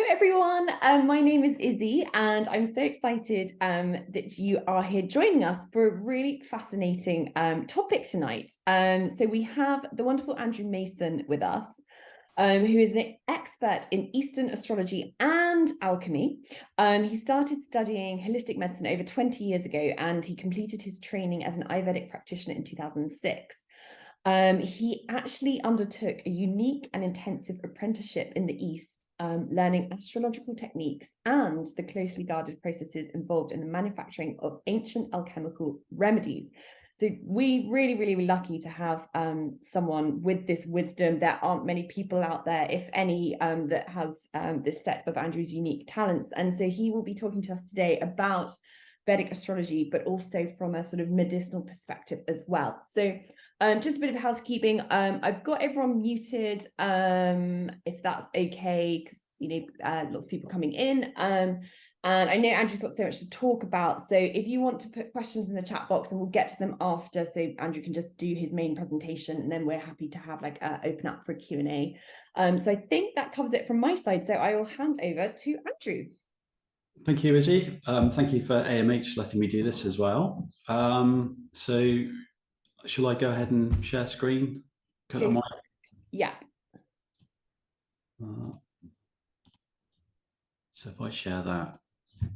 everyone. My name is Izzy, and I'm so excited that you are here joining us for a really fascinating topic tonight. So we have the wonderful Andrew Mason with us, who is an expert in Eastern astrology and alchemy. He started studying holistic medicine over 20 years ago, and he completed his training as an Ayurvedic practitioner in 2006. He actually undertook a unique and intensive apprenticeship in the East, learning astrological techniques and the closely guarded processes involved in the manufacturing of ancient alchemical remedies. So we really lucky to have someone with this wisdom. There aren't many people out there, if any, that has this set of Andrew's unique talents. And so he will be talking to us today about Vedic astrology, but also from a sort of medicinal perspective as well. So just a bit of housekeeping. I've got everyone muted, if that's okay, because lots of people coming in. And I know Andrew's got so much to talk about. So if you want to put questions in the chat box, and we'll get to them after, so Andrew can just do his main presentation, and then we're happy to have open up for a Q&A. So I think that covers it from my side. So I will hand over to Andrew. Thank you, Izzy. Thank you for AMH letting me do this as well. So shall I go ahead and share screen? Yeah. So if I share that,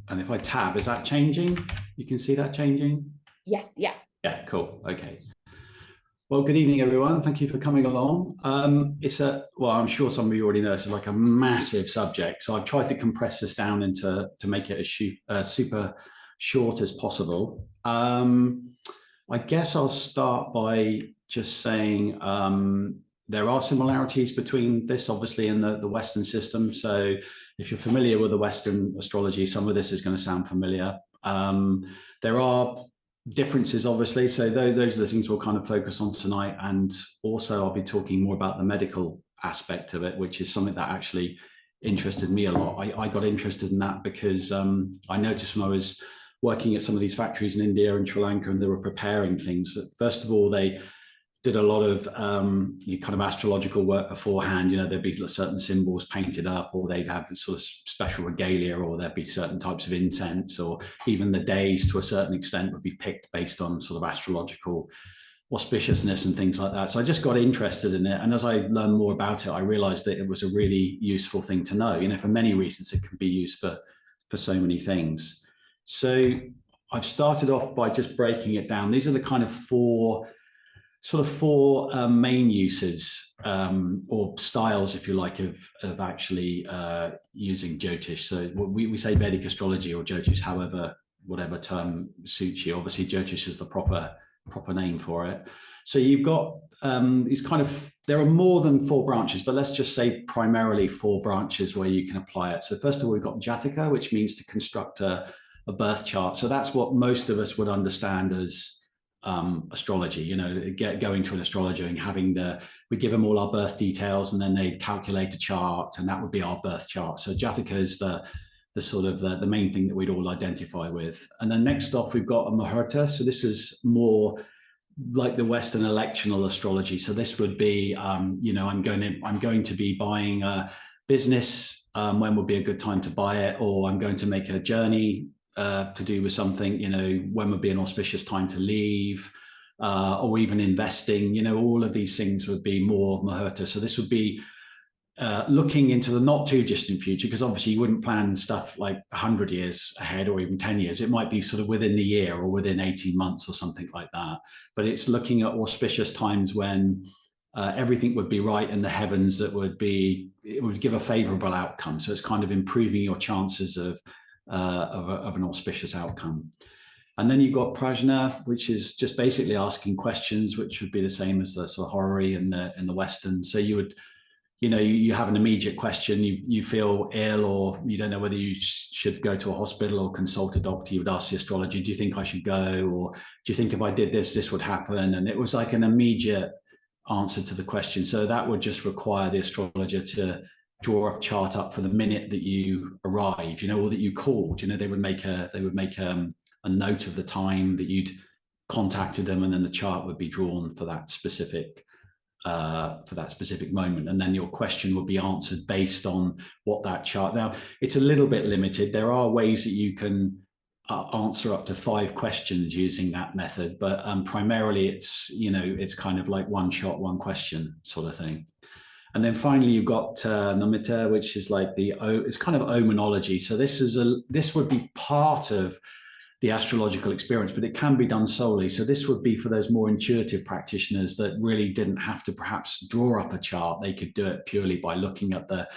and if I tab, is that changing? You can see that changing? Yes, yeah. Yeah, cool, okay. Well, good evening, everyone. Thank you for coming along. Well, I'm sure some of you already know, it's like a massive subject. So I've tried to compress this down to make it as super short as possible. I guess I'll start by just saying there are similarities between this, obviously, and the Western system. So if you're familiar with the Western astrology, some of this is going to sound familiar. There are differences, obviously. So those are the things we'll kind of focus on tonight. And also I'll be talking more about the medical aspect of it, which is something that actually interested me a lot. I got interested in that because I noticed when I was working at some of these factories in India and Sri Lanka, and they were preparing things. First of all, they did a lot of kind of astrological work beforehand. There'd be certain symbols painted up, or they'd have sort of special regalia, or there'd be certain types of incense, or even the days to a certain extent would be picked based on sort of astrological auspiciousness and things like that. So I just got interested in it. And as I learned more about it, I realized that it was a really useful thing to know. For many reasons, it can be used for so many things. So I've started off by just breaking it down. These are the kind of four main uses or styles, if you like, of actually using Jyotish. So we say Vedic astrology or Jyotish, whatever term suits you. Obviously, Jyotish is the proper name for it. So you've got there are more than four branches, but let's just say primarily four branches where you can apply it. So first of all, we've got Jataka, which means to construct a birth chart. So that's what most of us would understand as astrology. Going to an astrologer and we give them all our birth details, and then they'd calculate a chart, and that would be our birth chart. So Jataka is the main thing that we'd all identify with. And then next off, we've got a Muhurta. So this is more like the Western electional astrology. So this would be, I'm going to be buying a business. When would be a good time to buy it? Or I'm going to make a journey to do with something, when would be an auspicious time to leave, or even investing, all of these things would be more Muhurta. So this would be looking into the not too distant future, because obviously you wouldn't plan stuff like 100 years ahead or even 10 years. It might be sort of within the year or within 18 months or something like that. But it's looking at auspicious times when everything would be right in the heavens, it would give a favorable outcome. So it's kind of improving your chances of an auspicious outcome. And then you've got prajna, which is just basically asking questions, which would be the same as the sort of horary in the Western. So you would, you have an immediate question, you feel ill, or you don't know whether you should go to a hospital or consult a doctor. You would ask the astrologer, do you think I should go? Or do you think if I did this, this would happen? And it was like an immediate answer to the question. So that would just require the astrologer to draw a chart up for the minute that you arrive, or that you called. They would make a note of the time that you'd contacted them, and then the chart would be drawn for that specific for that specific moment, and then your question would be answered based on what that chart. Now, it's a little bit limited. There are ways that you can answer up to 5 questions using that method, but primarily it's kind of like one shot, one question sort of thing. And then finally, you've got Namitta, which is like it's kind of omenology. So this would be part of the astrological experience, but it can be done solely. So this would be for those more intuitive practitioners that really didn't have to perhaps draw up a chart. They could do it purely by looking at the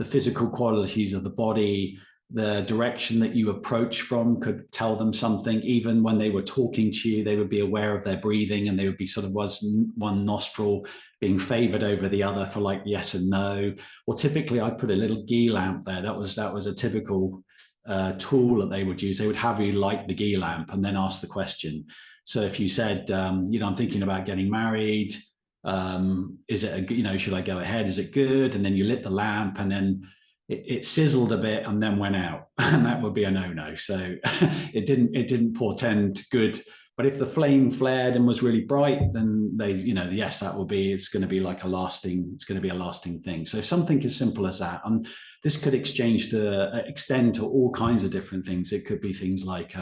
physical qualities of the body. The direction that you approach from could tell them something. Even when they were talking to you, they would be aware of their breathing, and they would be sort of one nostril being favored over the other for like yes and no. Or typically I put a little ghee lamp there. That was a typical tool that they would use. They would have you light the ghee lamp and then ask the question. So if you said, I'm thinking about getting married, is it should I go ahead? Is it good? And then you lit the lamp, and then it sizzled a bit and then went out, and that would be a no-no. So it didn't portend good. But if the flame flared and was really bright, then yes, it's going to be a lasting thing. So something as simple as that. And this could extend to all kinds of different things. It could be things like,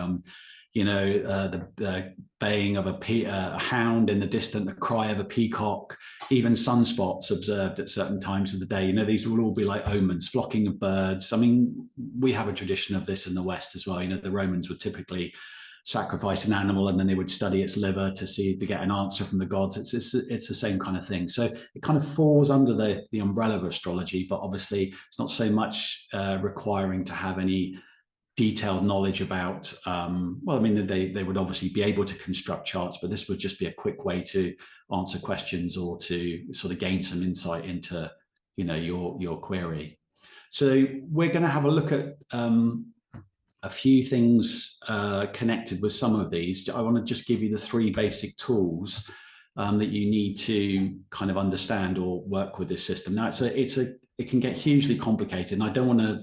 the baying of a hound in the distance, the cry of a peacock, even sunspots observed at certain times of the day. These will all be like omens, flocking of birds. I mean, we have a tradition of this in the West as well. The Romans would typically sacrifice an animal, and then they would study its liver to get an answer from the gods. It's the same kind of thing. So it kind of falls under the umbrella of astrology, but obviously it's not so much requiring to have any detailed knowledge about, they would obviously be able to construct charts, but this would just be a quick way to answer questions or to sort of gain some insight into, your query. So we're going to have a look at a few things connected with some of these. I want to just give you the 3 basic tools that you need to kind of understand or work with this system. Now, it can get hugely complicated, and I don't want to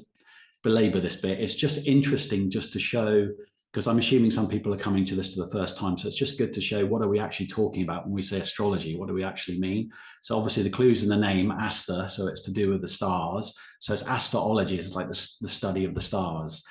belabor this bit. It's just interesting just to show, because I'm assuming some people are coming to this for the first time. So it's just good to show what are we actually talking about when we say astrology? What do we actually mean? So obviously the clue's in the name, Asta. So it's to do with the stars. So it's astrology. It's like the study of the stars.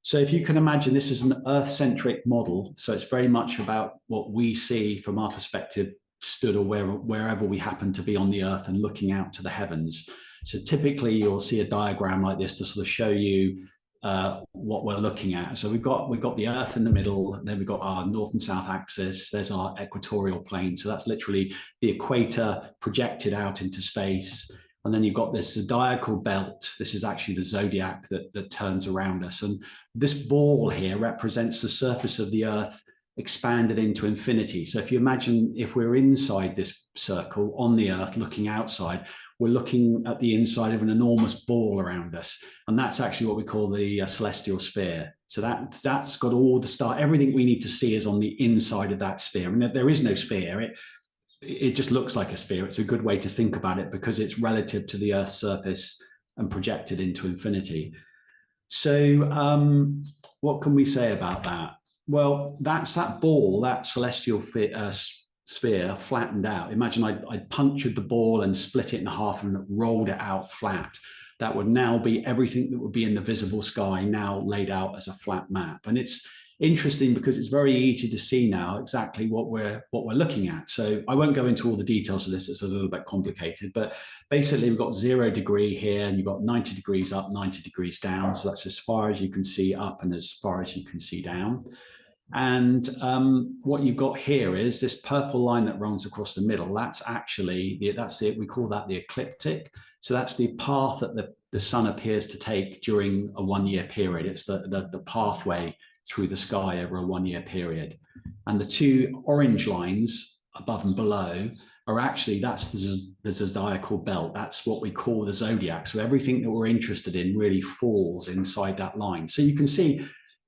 So if you can imagine, this is an Earth-centric model. So it's very much about what we see from our perspective, stood or wherever we happen to be on the Earth and looking out to the heavens. So typically you'll see a diagram like this to sort of show you what we're looking at. So we've got the Earth in the middle, then we've got our north and south axis. There's our equatorial plane. So that's literally the equator projected out into space. And then you've got this zodiacal belt. This is actually the zodiac that turns around us. And this ball here represents the surface of the Earth expanded into infinity. So if you imagine if we're inside this circle on the Earth looking outside, we're looking at the inside of an enormous ball around us. And that's actually what we call the celestial sphere. So that's got all the star, everything we need to see is on the inside of that sphere. I mean, there is no sphere. It just looks like a sphere. It's a good way to think about it because it's relative to the Earth's surface and projected into infinity. So what can we say about that? Well, that's that ball, that celestial sphere flattened out. Imagine I punctured the ball and split it in half and rolled it out flat. That would now be everything that would be in the visible sky now laid out as a flat map. And it's interesting because it's very easy to see now exactly what we're looking at. So I won't go into all the details of this. It's a little bit complicated, but basically we've got 0 degree here and you've got 90 degrees up, 90 degrees down. So that's as far as you can see up and as far as you can see down. And what you've got here is this purple line that runs across the middle. That's actually, we call that the ecliptic. So that's the path that the sun appears to take during a 1-year period. It's the pathway through the sky over a 1-year period. And the 2 orange lines above and below are actually, that's the zodiacal belt. That's what we call the zodiac. So everything that we're interested in really falls inside that line. So you can see,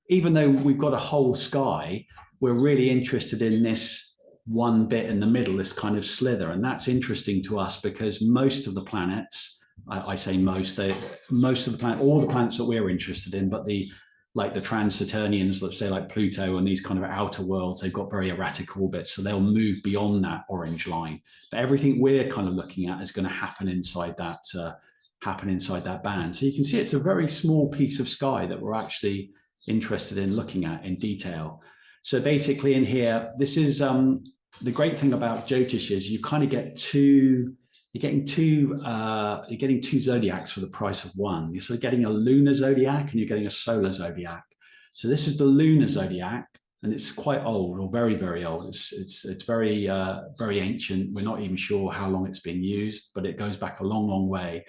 even though we've got a whole sky, we're really interested in this one bit in the middle, this kind of slither. And that's interesting to us because most of the planets, I say most of the planets, all the planets that we're interested in, but the like the trans-Saturnians, let's say like Pluto and these kind of outer worlds, they've got very erratic orbits, so they'll move beyond that orange line. But everything we're kind of looking at is going to happen inside that band. So you can see it's a very small piece of sky that we're actually interested in looking at in detail. So basically in here, this is the great thing about Jyotish is you kind of get you're getting two zodiacs for the price of one. You're sort of getting a lunar zodiac and you're getting a solar zodiac. So this is the lunar zodiac, and it's quite old, or very, very old. It's very, very ancient. We're not even sure how long it's been used, but it goes back a long, long way.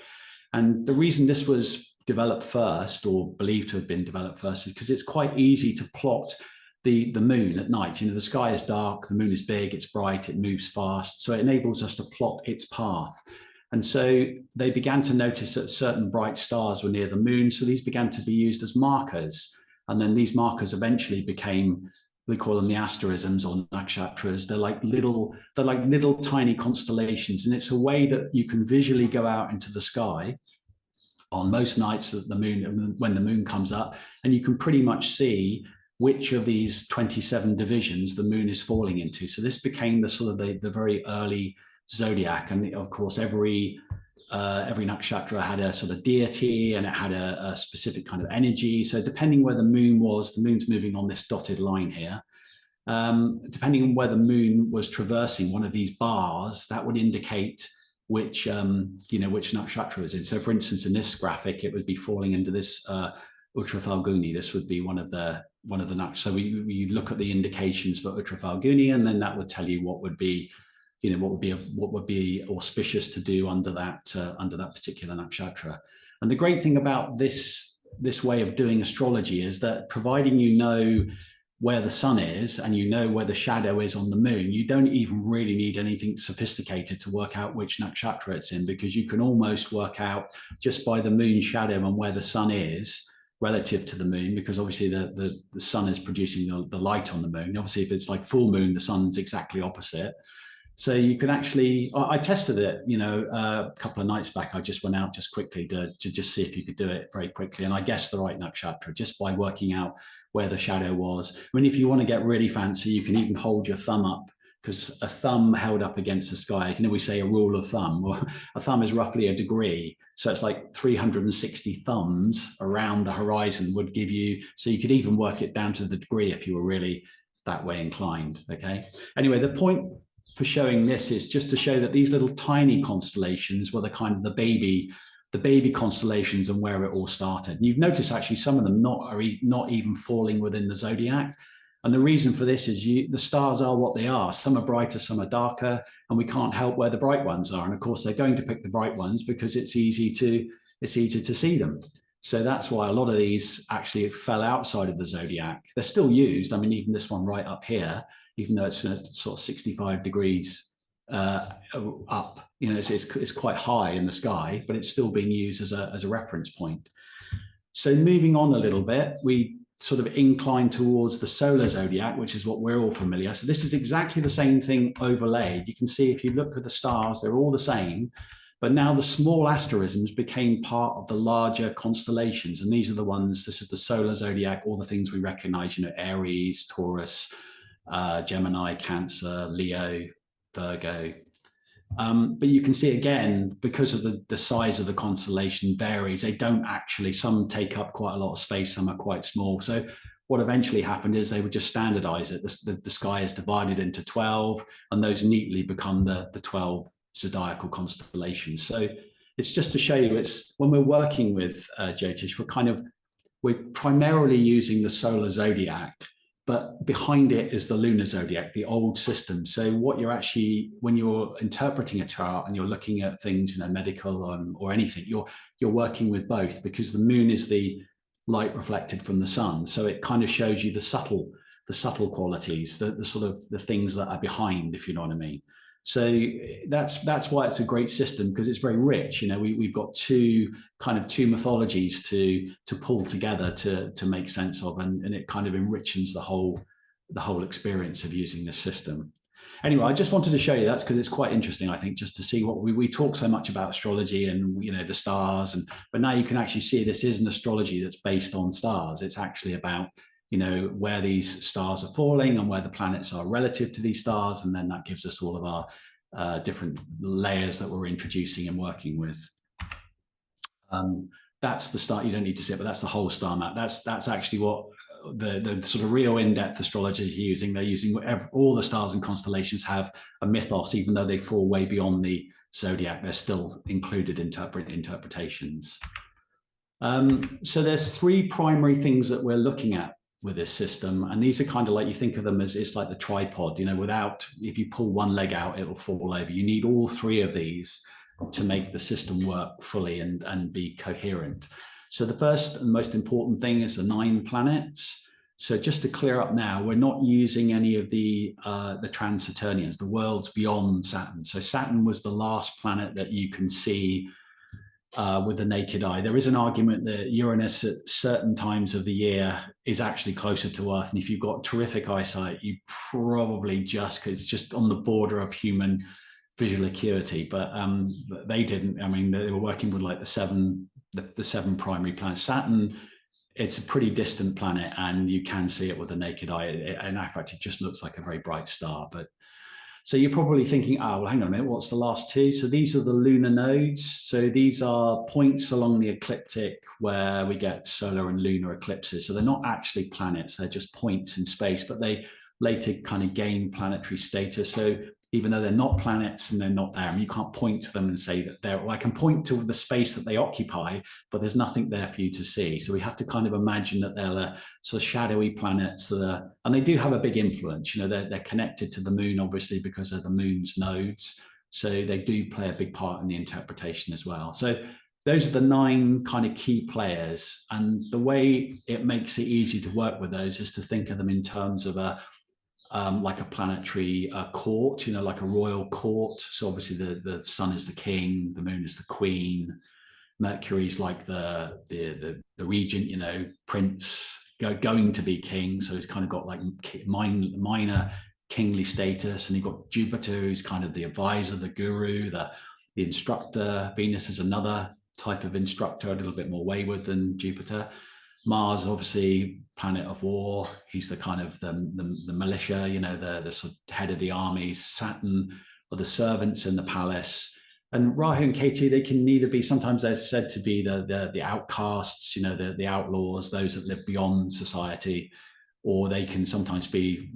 And the reason this was developed first, or believed to have been developed first, is because it's quite easy to plot the moon at night. The sky is dark, the moon is big, it's bright, it moves fast. So it enables us to plot its path. And so they began to notice that certain bright stars were near the moon. So these began to be used as markers. And then these markers eventually became, we call them the asterisms or nakshatras. They're like little tiny constellations. And it's a way that you can visually go out into the sky on most nights that when the moon comes up, and you can pretty much see which of these 27 divisions the moon is falling into. So this became the sort of the very early zodiac. And of course, every nakshatra had a sort of deity, and it had a specific kind of energy. So depending where the moon was, the moon's moving on this dotted line here. Depending on where the moon was traversing one of these bars, that would indicate which nakshatra is in. So for instance, in this graphic, it would be falling into this Uttar Falguni. This would be one of the nakshatras. So we look at the indications for Uttar Falguni, and then that would tell you what would be auspicious to do under that particular nakshatra. And the great thing about this way of doing astrology is that, providing you know where the sun is and you know where the shadow is on the moon, you don't even really need anything sophisticated to work out which nakshatra it's in, because you can almost work out just by the moon shadow and where the sun is relative to the moon, because obviously the sun is producing the light on the moon. Obviously, if it's like full moon, the sun's exactly opposite. So you can actually, I tested it, a couple of nights back. I just went out just quickly to just see if you could do it very quickly. And I guessed the right nakshatra just by working out where the shadow was. I mean, if you want to get really fancy, you can even hold your thumb up, because a thumb held up against the sky, we say a rule of thumb. Well, a thumb is roughly a degree. So it's like 360 thumbs around the horizon would give you, so you could even work it down to the degree if you were really that way inclined, okay? Anyway, the point for showing this is just to show that these little tiny constellations were the kind of the baby constellations and where it all started. And you've noticed actually some of them not even falling within the zodiac. And the reason for this is the stars are what they are. Some are brighter, some are darker, and we can't help where the bright ones are. And of course, they're going to pick the bright ones because it's easy to see them. So that's why a lot of these actually fell outside of the zodiac. They're still used. I mean, even this one right up here, even though it's sort of 65 degrees up, it's quite high in the sky, but it's still being used as a reference point. So moving on a little bit, we sort of incline towards the solar zodiac, which is what we're all familiar. So this is exactly the same thing overlaid. You can see if you look at the stars, they're all the same, but now the small asterisms became part of the larger constellations. And these are the ones, this is the solar zodiac, all the things we recognize, Aries, Taurus, Gemini, Cancer, Leo, Virgo. But you can see again, because of the size of the constellation varies, they don't actually, some take up quite a lot of space, some are quite small. So what eventually happened is they would just standardize it. The sky is divided into 12, and those neatly become the 12 zodiacal constellations. So it's just to show you, it's when we're working with Jyotish, we're primarily using the solar zodiac, but behind it is the lunar zodiac, the old system. So what you're actually, when you're interpreting a chart and you're looking at things, medical or anything, you're working with both, because the moon is the light reflected from the sun. So it kind of shows you the subtle qualities, the sort of the things that are behind, if you know what I mean. So that's why it's a great system, because it's very rich. We've got two mythologies to pull together to make sense of, and it kind of enriches the whole experience of using this system. Anyway, I just wanted to show you that's because it's quite interesting, I think, just to see what we talk so much about astrology and, you know, the stars, but now you can actually see this is an astrology that's based on stars. It's actually about, you know, where these stars are falling and where the planets are relative to these stars, and then that gives us all of our different layers that we're introducing and working with. That's the start. You don't need to see it, but that's the whole star map. That's actually what the sort of real in-depth astrologers are using. They're using all the stars and constellations have a mythos, even though they fall way beyond the zodiac. They're still included interpretations. So there's three primary things that we're looking at with this system, and these are kind of like, you think of them as, it's like the tripod, you know, without, if you pull one leg out, it'll fall over. You need all three of these to make the system work fully and be coherent. So the first and most important thing is the 9 planets. So just to clear up now, we're not using any of the trans-Saturnians, the worlds beyond Saturn. So Saturn was the last planet that you can see with the naked eye. There is an argument that Uranus at certain times of the year is actually closer to Earth. And if you've got terrific eyesight, you probably just, it's just on the border of human visual acuity, but they didn't. I mean, they were working with like the seven primary planets. Saturn, it's a pretty distant planet, and you can see it with the naked eye. And in fact, it just looks like a very bright star. But so you're probably thinking, oh, well, hang on a minute, what's the last two? So these are the lunar nodes. So these are points along the ecliptic where we get solar and lunar eclipses. So they're not actually planets, they're just points in space, but they later kind of gain planetary status. So even though they're not planets and they're not there, and you can't point to them and say that they're, well, I can point to the space that they occupy, but there's nothing there for you to see. So we have to kind of imagine that they're sort of shadowy planets that are, and they do have a big influence. You know, they're connected to the moon, obviously, because of the moon's nodes. So they do play a big part in the interpretation as well. So those are the 9 kind of key players. And the way it makes it easy to work with those is to think of them in terms of like a planetary court, you know, like a royal court. So obviously the sun is the king, the moon is the queen, Mercury's like the regent, you know, prince, going to be king. So he's kind of got like minor kingly status. And you've got Jupiter, who's kind of the advisor, the guru, the instructor. Venus is another type of instructor, a little bit more wayward than Jupiter. Mars, obviously, planet of war. He's the kind of the militia, you know, the sort of head of the armies. Saturn are the servants in the palace. And Rahu and Ketu, they can neither be, sometimes they're said to be the outcasts, you know, the outlaws, those that live beyond society, or they can sometimes be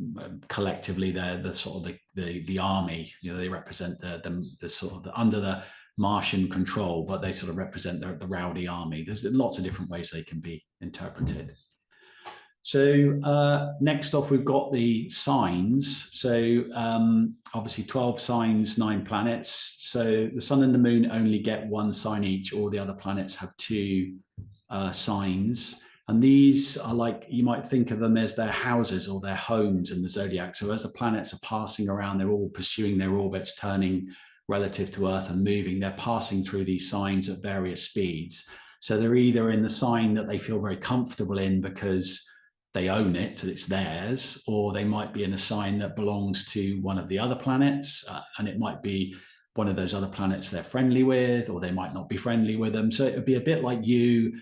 collectively the sort of the army. You know, they represent the sort of under the Martian control, but they sort of represent the rowdy army. There's lots of different ways they can be interpreted. So next off, we've got the signs. So obviously 12 signs, 9 planets. So the sun and the moon only get 1 sign each. All the other planets have 2 signs. And these are like, you might think of them as their houses or their homes in the zodiac. So as the planets are passing around, they're all pursuing their orbits, turning relative to Earth and moving. They're passing through these signs at various speeds. So they're either in the sign that they feel very comfortable in because they own it, it's theirs, or they might be in a sign that belongs to one of the other planets, and it might be one of those other planets they're friendly with, or they might not be friendly with them. So it would be a bit like you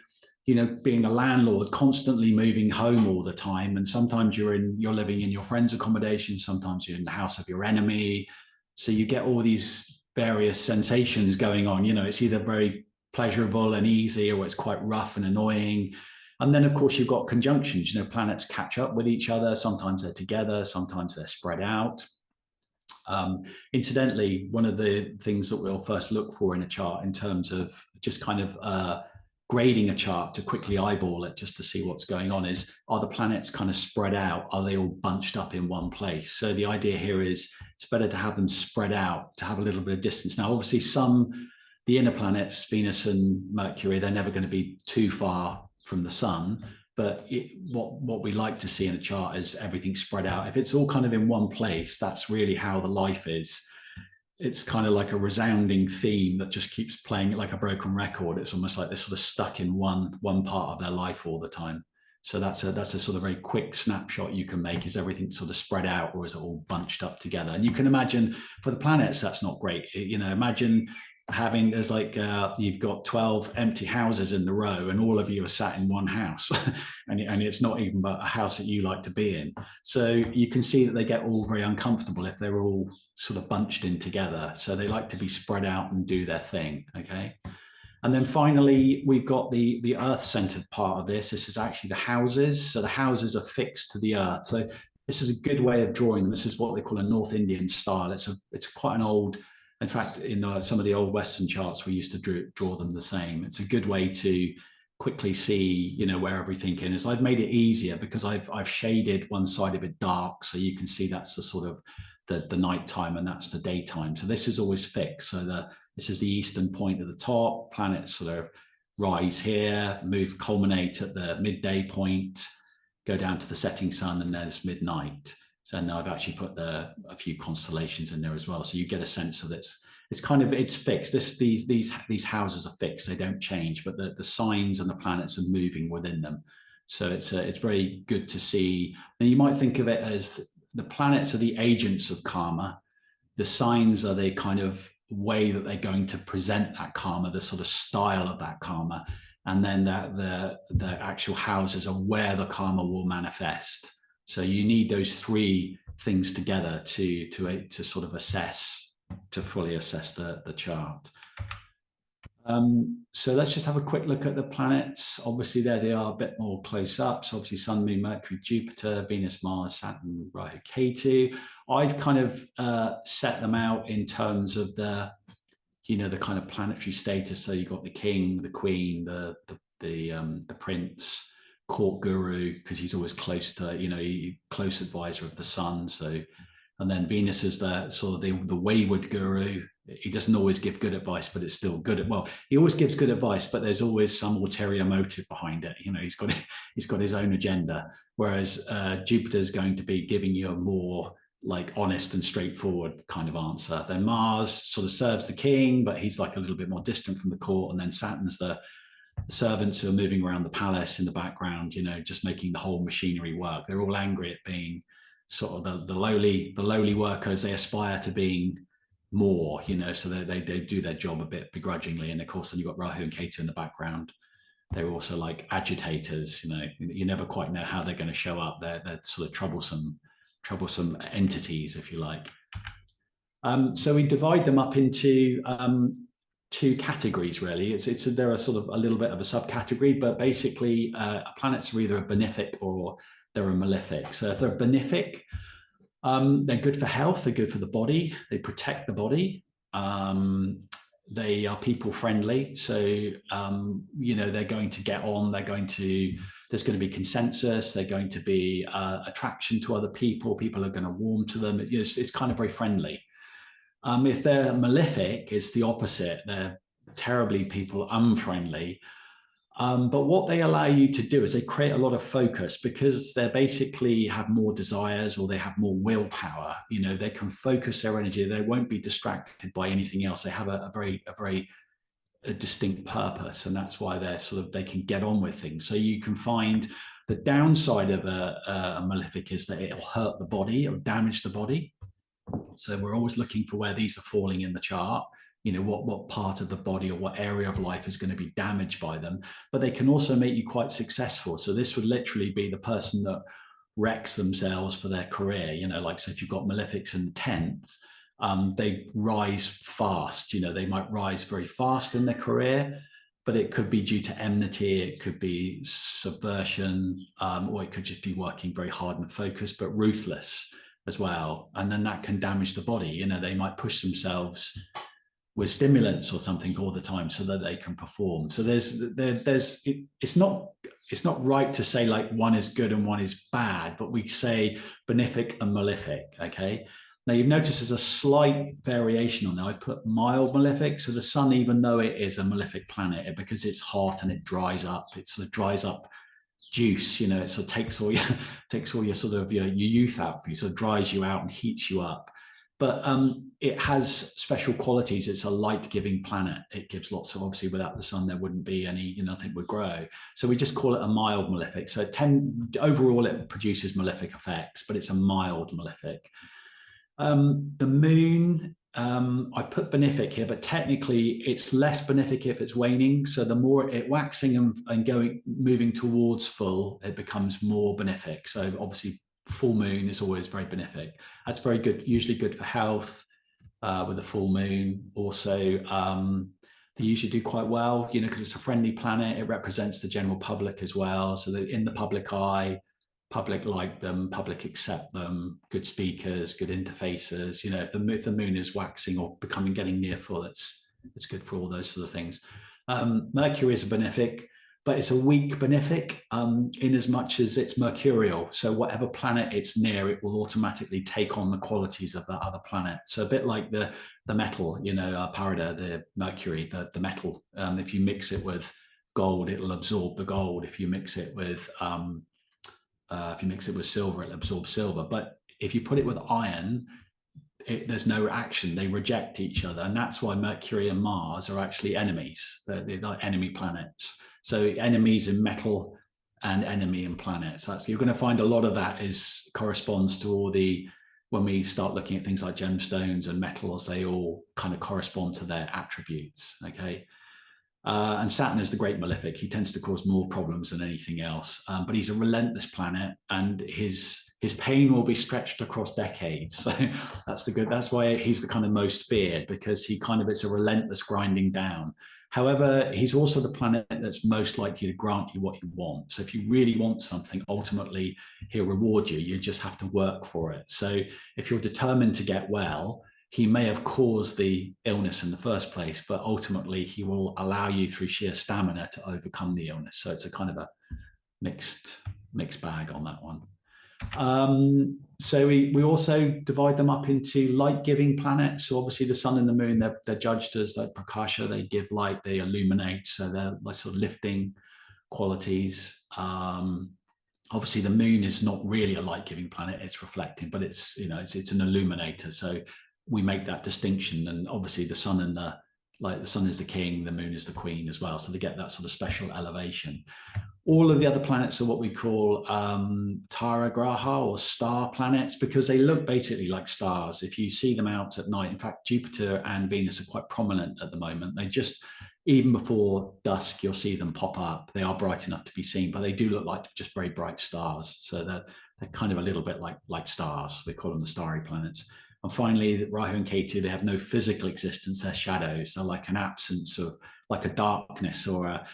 know, being a landlord, constantly moving home all the time. And sometimes you're living in your friend's accommodation, sometimes you're in the house of your enemy. So you get all these various sensations going on. You know, it's either very pleasurable and easy, or it's quite rough and annoying. And then, of course, you've got conjunctions. You know, planets catch up with each other. Sometimes they're together, sometimes they're spread out. Incidentally, one of the things that we'll first look for in a chart in terms of just kind of grading a chart to quickly eyeball it just to see what's going on is, are the planets kind of spread out? Are they all bunched up in one place? So the idea here is it's better to have them spread out, to have a little bit of distance. Now, obviously, the inner planets, Venus and Mercury, they're never going to be too far from the sun. But what we like to see in a chart is everything spread out. If it's all kind of in one place, that's really how the life is. It's kind of like a resounding theme that just keeps playing like a broken record. It's almost like they're sort of stuck in one part of their life all the time. So that's a sort of very quick snapshot you can make. Is everything sort of spread out, or is it all bunched up together? And you can imagine for the planets, that's not great. Imagine having, there's like you've got 12 empty houses in the row, and all of you are sat in one house, and it's not even a house that you like to be in. So you can see that they get all very uncomfortable if they're all sort of bunched in together. So they like to be spread out and do their thing. Okay. And then finally, we've got the earth-centered part of this. This is actually the houses. So the houses are fixed to the earth. So this is a good way of drawing them. This is what they call a North Indian style. It's quite an old, in fact, in some of the old Western charts, we used to draw them the same. It's a good way to quickly see, where everything is. I've made it easier because I've shaded one side of it dark, so you can see that's the sort of the nighttime and that's the daytime. So this is always fixed. So this is the eastern point at the top. Planets sort of rise here, culminate at the midday point, go down to the setting sun, and then it's midnight. So now I've actually put a few constellations in there as well. So you get a sense of it's fixed. These houses are fixed; they don't change, but the signs and the planets are moving within them. So it's very good to see. And you might think of it as the planets are the agents of karma. The signs are the kind of way that they're going to present that karma, the sort of style of that karma, and then the actual houses are where the karma will manifest. So you need those three things together to sort of fully assess the chart. So let's just have a quick look at the planets. Obviously, there they are a bit more close up. So obviously, Sun, Moon, Mercury, Jupiter, Venus, Mars, Saturn, Rahu, Ketu. I've kind of set them out in terms of the kind of planetary status. So you've got the king, the queen, the prince, court guru, because he's always close to, close advisor of the sun. So, and then Venus is the sort of the wayward guru. He doesn't always give good advice, but it's still good. Well, he always gives good advice, but there's always some ulterior motive behind it. He's got his own agenda. Whereas Jupiter is going to be giving you a more like honest and straightforward kind of answer. Then Mars sort of serves the king, but he's like a little bit more distant from the court. And then Saturn's the servants who are moving around the palace in the background, just making the whole machinery work. They're all angry at being sort of the lowly workers. They aspire to being more, so they do their job a bit begrudgingly. And of course, then you've got Rahu and Ketu in the background. They're also like agitators. You never quite know how they're going to show up. They're sort of troublesome entities, if you like. So we divide them up into two categories, really. There are sort of a little bit of a subcategory, but basically planets are either a benefic or they're a malefic. So if they're benefic, they're good for health, they're good for the body, they protect the body. They are people friendly. So, they're going to get on, there's going to be consensus, they're going to be attraction to other people are going to warm to them. It's kind of very friendly. If they're malefic, it's the opposite. They're terribly people unfriendly. But what they allow you to do is they create a lot of focus because they basically have more desires or they have more willpower. They can focus their energy. They won't be distracted by anything else. They have a very distinct purpose, and that's why they can get on with things. So you can find the downside of a malefic is that it'll hurt the body or damage the body. So we're always looking for where these are falling in the chart. What part of the body or what area of life is going to be damaged by them. But they can also make you quite successful. So this would literally be the person that wrecks themselves for their career. So if you've got malefics in the 10th, they rise fast. They might rise very fast in their career, but it could be due to enmity, it could be subversion, or it could just be working very hard and focused, but ruthless as well. And then that can damage the body. They might push themselves with stimulants or something all the time so that they can perform. So it's not right to say like one is good and one is bad, but we say benefic and malefic. Okay. Now you've noticed there's a slight variation on there. I put mild malefic. So the sun, even though it is a malefic planet, because it's hot and it dries up, it sort of dries up juice, it sort of takes all your sort of your youth out for you, so it dries you out and heats you up. But it has special qualities. It's a light-giving planet. It gives lots of, obviously, without the sun, there wouldn't be any, nothing would grow. So we just call it a mild malefic. So overall, it produces malefic effects, but it's a mild malefic. The moon, I've put benefic here, but technically it's less benefic if it's waning. So the more it waxing and moving towards full, it becomes more benefic. So obviously full moon is always very benefic. That's very good, usually good for health with a full moon. Also, they usually do quite well, because it's a friendly planet. It represents the general public as well. So that in the public eye, public like them, public accept them, good speakers, good interfacers. If the moon is waxing or getting near full, it's good for all those sort of things. Mercury is a benefic, but it's a weak benefic in as much as it's mercurial. So whatever planet it's near, it will automatically take on the qualities of that other planet. So a bit like the metal, Parida, the mercury, the metal. If you mix it with gold, it'll absorb the gold. If you mix it with silver, it'll absorb silver. But if you put it with iron, there's no action. They reject each other. And that's why Mercury and Mars are actually enemies. They're like enemy planets. So enemies in metal and enemy in planets. You're going to find a lot of that corresponds to all when we start looking at things like gemstones and metals, they all kind of correspond to their attributes. Okay. And Saturn is the great malefic. He tends to cause more problems than anything else, but he's a relentless planet, and his pain will be stretched across decades. So that's why he's the kind of most feared, because it's a relentless grinding down. However, he's also the planet that's most likely to grant you what you want. So if you really want something, ultimately he'll reward you. You just have to work for it. So if you're determined to get well, he may have caused the illness in the first place, but ultimately he will allow you through sheer stamina to overcome the illness. So it's a kind of a mixed bag on that one. So we also divide them up into light-giving planets. So obviously the sun and the moon, they're judged as like prakasha. They give light, they illuminate. So they're like sort of lifting qualities. Obviously the moon is not really a light-giving planet. It's reflecting, but it's an illuminator. So we make that distinction. And obviously the sun the sun is the king, the moon is the queen as well. So they get that sort of special elevation. All of the other planets are what we call Tara Graha, or star planets, because they look basically like stars. If you see them out at night, in fact, Jupiter and Venus are quite prominent at the moment. They just, even before dusk, you'll see them pop up. They are bright enough to be seen, but they do look like just very bright stars. So they're kind of a little bit like stars. We call them the starry planets. And finally, Rahu and Ketu, they have no physical existence. They're shadows. They're like an absence of, like a darkness or a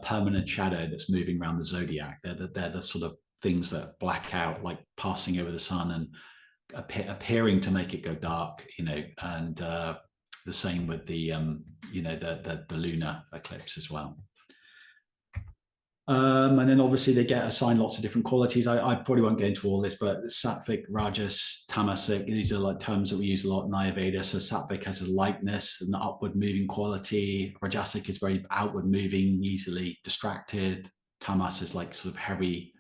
permanent shadow that's moving around the zodiac. They're the sort of things that black out, like passing over the sun and appearing to make it go dark, and the same with the lunar eclipse as well. And then obviously they get assigned lots of different qualities. I probably won't go into all this, but sattvic, rajas, tamasic, these are like terms that we use a lot in Ayurveda. So sattvic has a lightness, an upward moving quality. Rajasic is very outward moving, easily distracted. Tamas is like sort of heavy,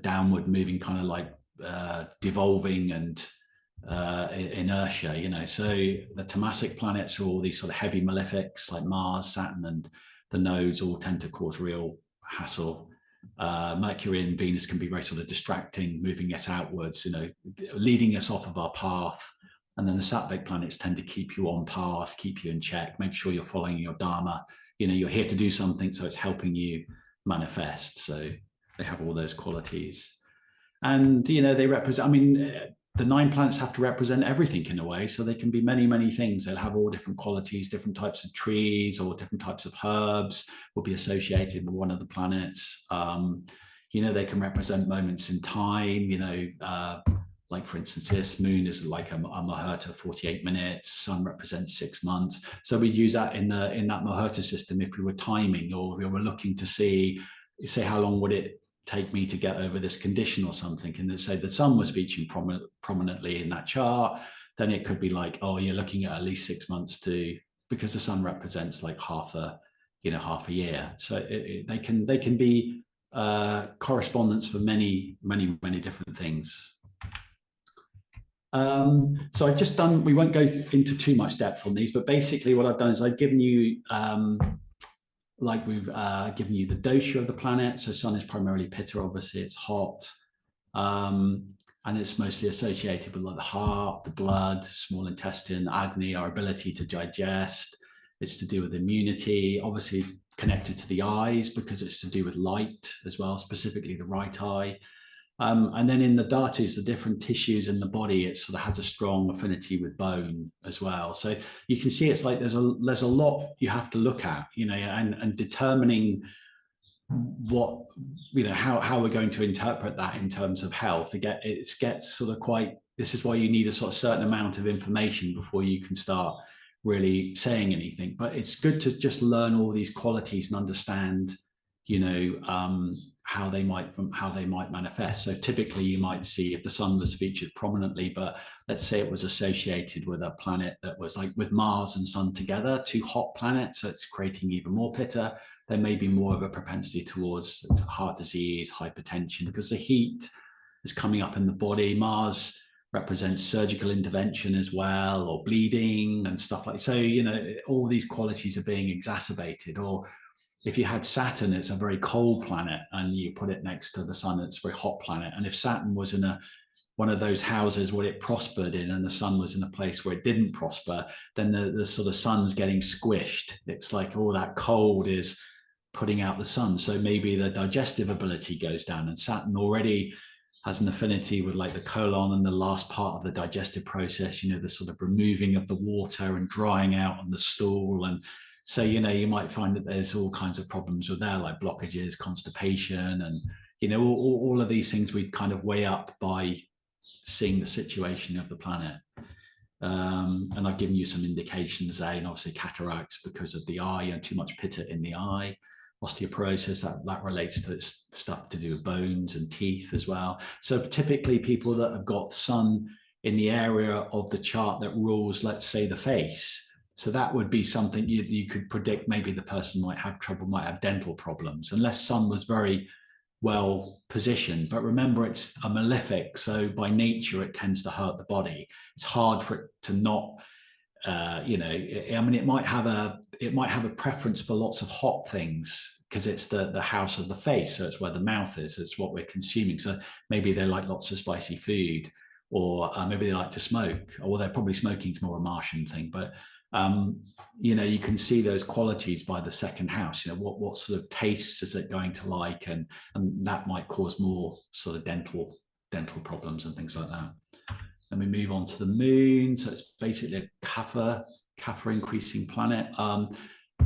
downward moving, kind of like devolving and inertia, So the tamasic planets are all these sort of heavy malefics like Mars, Saturn, and the nodes all tend to cause real hassle. Mercury and Venus can be very sort of distracting, moving us outwards, leading us off of our path. And then the sattvic planets tend to keep you on path, keep you in check, make sure you're following your dharma. You're here to do something, so it's helping you manifest. So they have all those qualities. And, they represent, the 9 planets have to represent everything in a way. So they can be many, many things. They'll have all different qualities, different types of trees or different types of herbs will be associated with one of the planets. They can represent moments in time, like for instance, this moon is like a Muhurta, 48 minutes, sun represents 6 months. So we use that in that Muhurta system if we were timing, or we were looking to say how long would it take me to get over this condition or something. And they say the sun was featuring prominently in that chart, then it could be like, oh, you're looking at least 6 months because the sun represents like half a year. So they can be correspondence for many, many, many different things. So I've just done, we won't go into too much depth on these, but basically what I've done is I've given you, like we've given you the dosha of the planet. So sun is primarily pitta, obviously it's hot. And it's mostly associated with like the heart, the blood, small intestine, agni, our ability to digest. It's to do with immunity, obviously connected to the eyes because it's to do with light as well, specifically the right eye. And then in the dhatus, the different tissues in the body, it sort of has a strong affinity with bone as well. So you can see it's like there's a lot you have to look at, you know, and determining what, you know, how we're going to interpret that in terms of health. Again, it gets sort of quite, this is why you need a sort of certain amount of information before you can start really saying anything. But it's good to just learn all these qualities and understand, you know, how they might manifest. So typically you might see if the sun was featured prominently, but let's say it was associated with a planet that was like with Mars and sun together, two hot planets, so it's creating even more pitta, there may be more of a propensity towards heart disease, hypertension, because the heat is coming up in the body. Mars represents surgical intervention as well, or bleeding and stuff like that. So, you know, all these qualities are being exacerbated. Or if you had Saturn, it's a very cold planet, and you put it next to the sun, it's a very hot planet. And if Saturn was in one of those houses where it prospered in, and the sun was in a place where it didn't prosper, then the sort of sun's getting squished. It's like all that cold is putting out the sun. So maybe the digestive ability goes down, and Saturn already has an affinity with like the colon and the last part of the digestive process, you know, the sort of removing of the water and drying out on the stool. And so, you know, you might find that there's all kinds of problems with there, like blockages, constipation, and, you know, all of these things we kind of weigh up by seeing the situation of the planet. And I've given you some indications there, and obviously cataracts because of the eye and too much pitta in the eye. Osteoporosis, that relates to stuff to do with bones and teeth as well. So typically people that have got sun in the area of the chart that rules, let's say, the face, so that would be something you could predict. Maybe the person might have trouble, might have dental problems, unless sun was very well positioned. But remember, it's a malefic, so by nature it tends to hurt the body. It's hard for it to not, you know, I mean, it might have a preference for lots of hot things because it's the house of the face, so it's where the mouth is, it's what we're consuming. So maybe they like lots of spicy food, or maybe they like to smoke, or they're probably smoking's more a Martian thing. But you know, you can see those qualities by the second house. You know, what sort of tastes is it going to like, and that might cause more sort of dental problems and things like that. Then we move on to the moon. So it's basically a kapha increasing planet.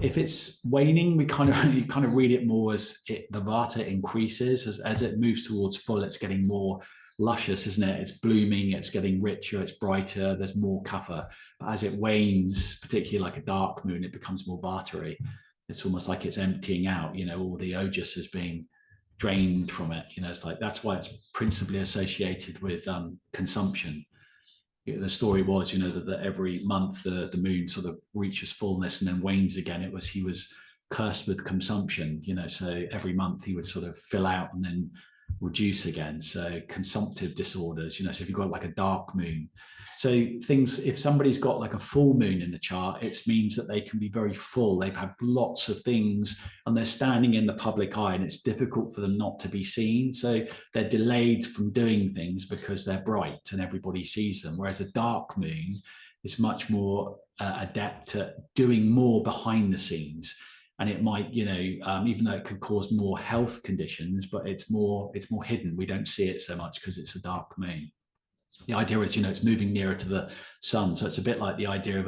If it's waning, we kind of read it more as the vata increases as it moves towards full. It's getting more luscious, isn't it? It's blooming, it's getting richer, it's brighter, there's more kapha. But as it wanes, particularly like a dark moon, it becomes more vatary. It's almost like it's emptying out, you know, all the ojas is being drained from it. You know, it's like, that's why it's principally associated with consumption. The story was, you know, that every month the moon sort of reaches fullness and then wanes again. He was cursed with consumption, you know, so every month he would sort of fill out and then reduce again. So consumptive disorders, you know, so if you've got like a dark moon, so things, if somebody's got like a full moon in the chart, it means that they can be very full. They've had lots of things and they're standing in the public eye, and it's difficult for them not to be seen. So they're delayed from doing things because they're bright and everybody sees them. Whereas a dark moon is much more adept at doing more behind the scenes. And it might, you know, even though it could cause more health conditions, but it's more hidden. We don't see it so much because it's a dark moon. The idea is, you know, it's moving nearer to the sun. So it's a bit like the idea of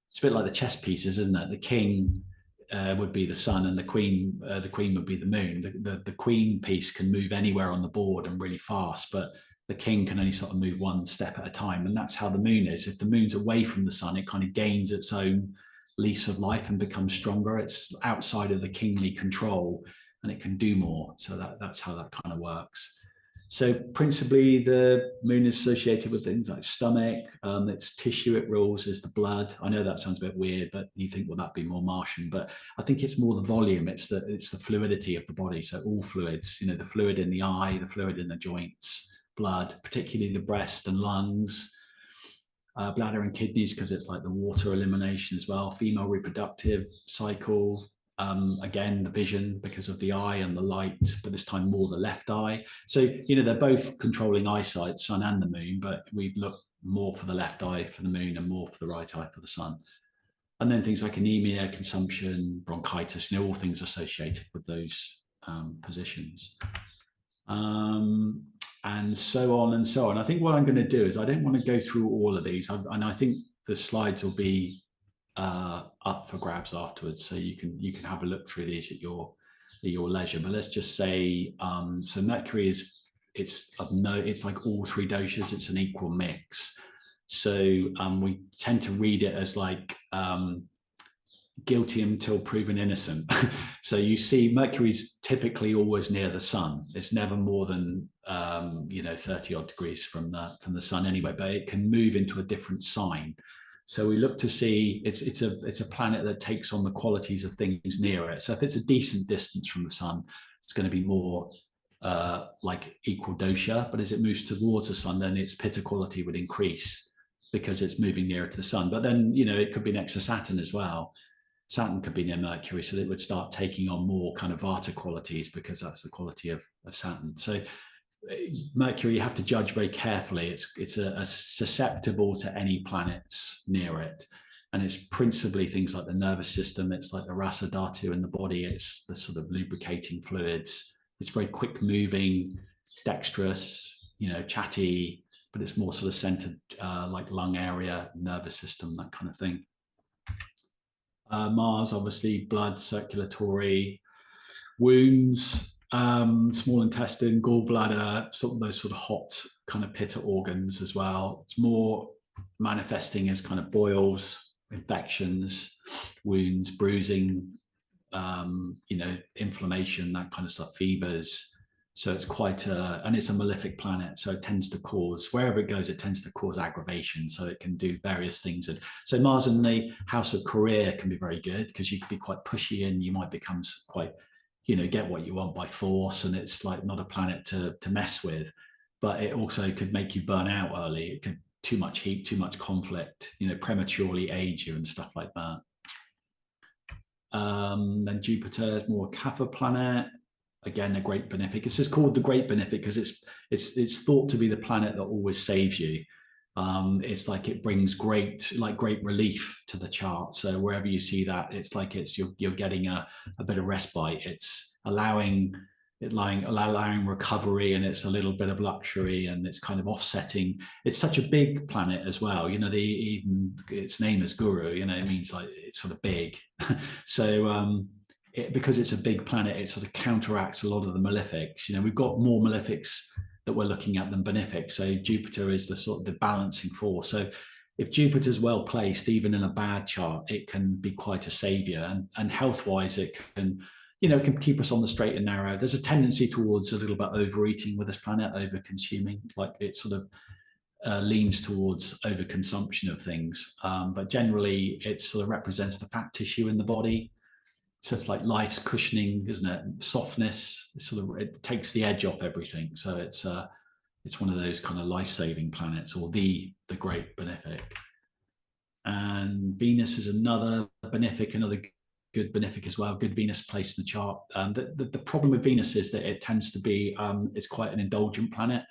it's a bit like the chess pieces, isn't it? The king would be the sun, and the queen would be the moon. The queen piece can move anywhere on the board and really fast, but the king can only sort of move one step at a time. And that's how the moon is. If the moon's away from the sun, it kind of gains its own lease of life and becomes stronger. It's outside of the kingly control and it can do more. So that's how that kind of works. So principally the moon is associated with things like stomach, its tissue it rules is the blood. I know that sounds a bit weird, but you think, well, that'd be more Martian, but I think it's more the volume. It's the fluidity of the body. So all fluids, you know, the fluid in the eye, the fluid in the joints, blood, particularly the breast and lungs. bladder and kidneys because it's like the water elimination as well. Female reproductive cycle. Again, the vision because of the eye and the light, but this time more the left eye. So, they're both controlling eyesight, sun and the moon, but we look more for the left eye for the moon and more for the right eye for the sun. And then things like anemia, consumption, bronchitis, all things associated with those positions. And so on and so on. I think what I'm going to do is I don't want to go through all of these, and I think the slides will be up for grabs afterwards, so you can have a look through these at your leisure. But let's just say, so Mercury it's like all three doshas. It's an equal mix. So we tend to read it as like guilty until proven innocent. So you see Mercury's typically always near the sun. It's never more than 30 odd degrees from the sun anyway, but it can move into a different sign. So we look to see it's a planet that takes on the qualities of things near it. So if it's a decent distance from the sun, it's going to be more like equal dosha. But as it moves towards the sun, then its pitta quality would increase because it's moving nearer to the sun. But then it could be next to Saturn as well. Saturn could be near Mercury, so it would start taking on more kind of vata qualities because that's the quality of Saturn. So Mercury, you have to judge very carefully. It's a susceptible to any planets near it, and it's principally things like the nervous system. It's like the rasa dhatu in the body. It's the sort of lubricating fluids. It's very quick moving, dexterous, chatty, but it's more sort of centered like lung area, nervous system, that kind of thing. Mars, obviously, blood, circulatory, wounds, small intestine, gallbladder, some of those sort of hot kind of pitta organs as well. It's more manifesting as kind of boils, infections, wounds, bruising, inflammation, that kind of stuff, fevers. So it's and it's a malefic planet. So it tends to cause, wherever it goes, it tends to cause aggravation. So it can do various things. And so Mars in the house of career can be very good because you can be quite pushy and you might become quite, get what you want by force. And it's like not a planet to mess with, but it also could make you burn out early. It could too much heat, too much conflict, prematurely age you and stuff like that. Then Jupiter is more a kapha planet. Again, a great benefic. It's just called the great benefic because it's thought to be the planet that always saves you. It's like it brings great relief to the chart. So wherever you see that, it's like you're getting a bit of respite. It's allowing recovery, and it's a little bit of luxury, and it's kind of offsetting. It's such a big planet as well. Even its name is Guru. It means like it's sort of big. So because it's a big planet, it sort of counteracts a lot of the malefics. We've got more malefics that we're looking at than benefics. So Jupiter is the sort of the balancing force. So if Jupiter's well placed, even in a bad chart, it can be quite a savior. And health-wise, it can, it can keep us on the straight and narrow. There's a tendency towards a little bit overeating with this planet, over-consuming. Like it sort of leans towards overconsumption of things. But generally, it sort of represents the fat tissue in the body. So it's like life's cushioning, isn't it? Softness, it takes the edge off everything. So it's one of those kind of life-saving planets, or the great benefic. And Venus is another benefic, another good benefic as well. Good Venus placed in the chart. The problem with Venus is that it tends to be it's quite an indulgent planet,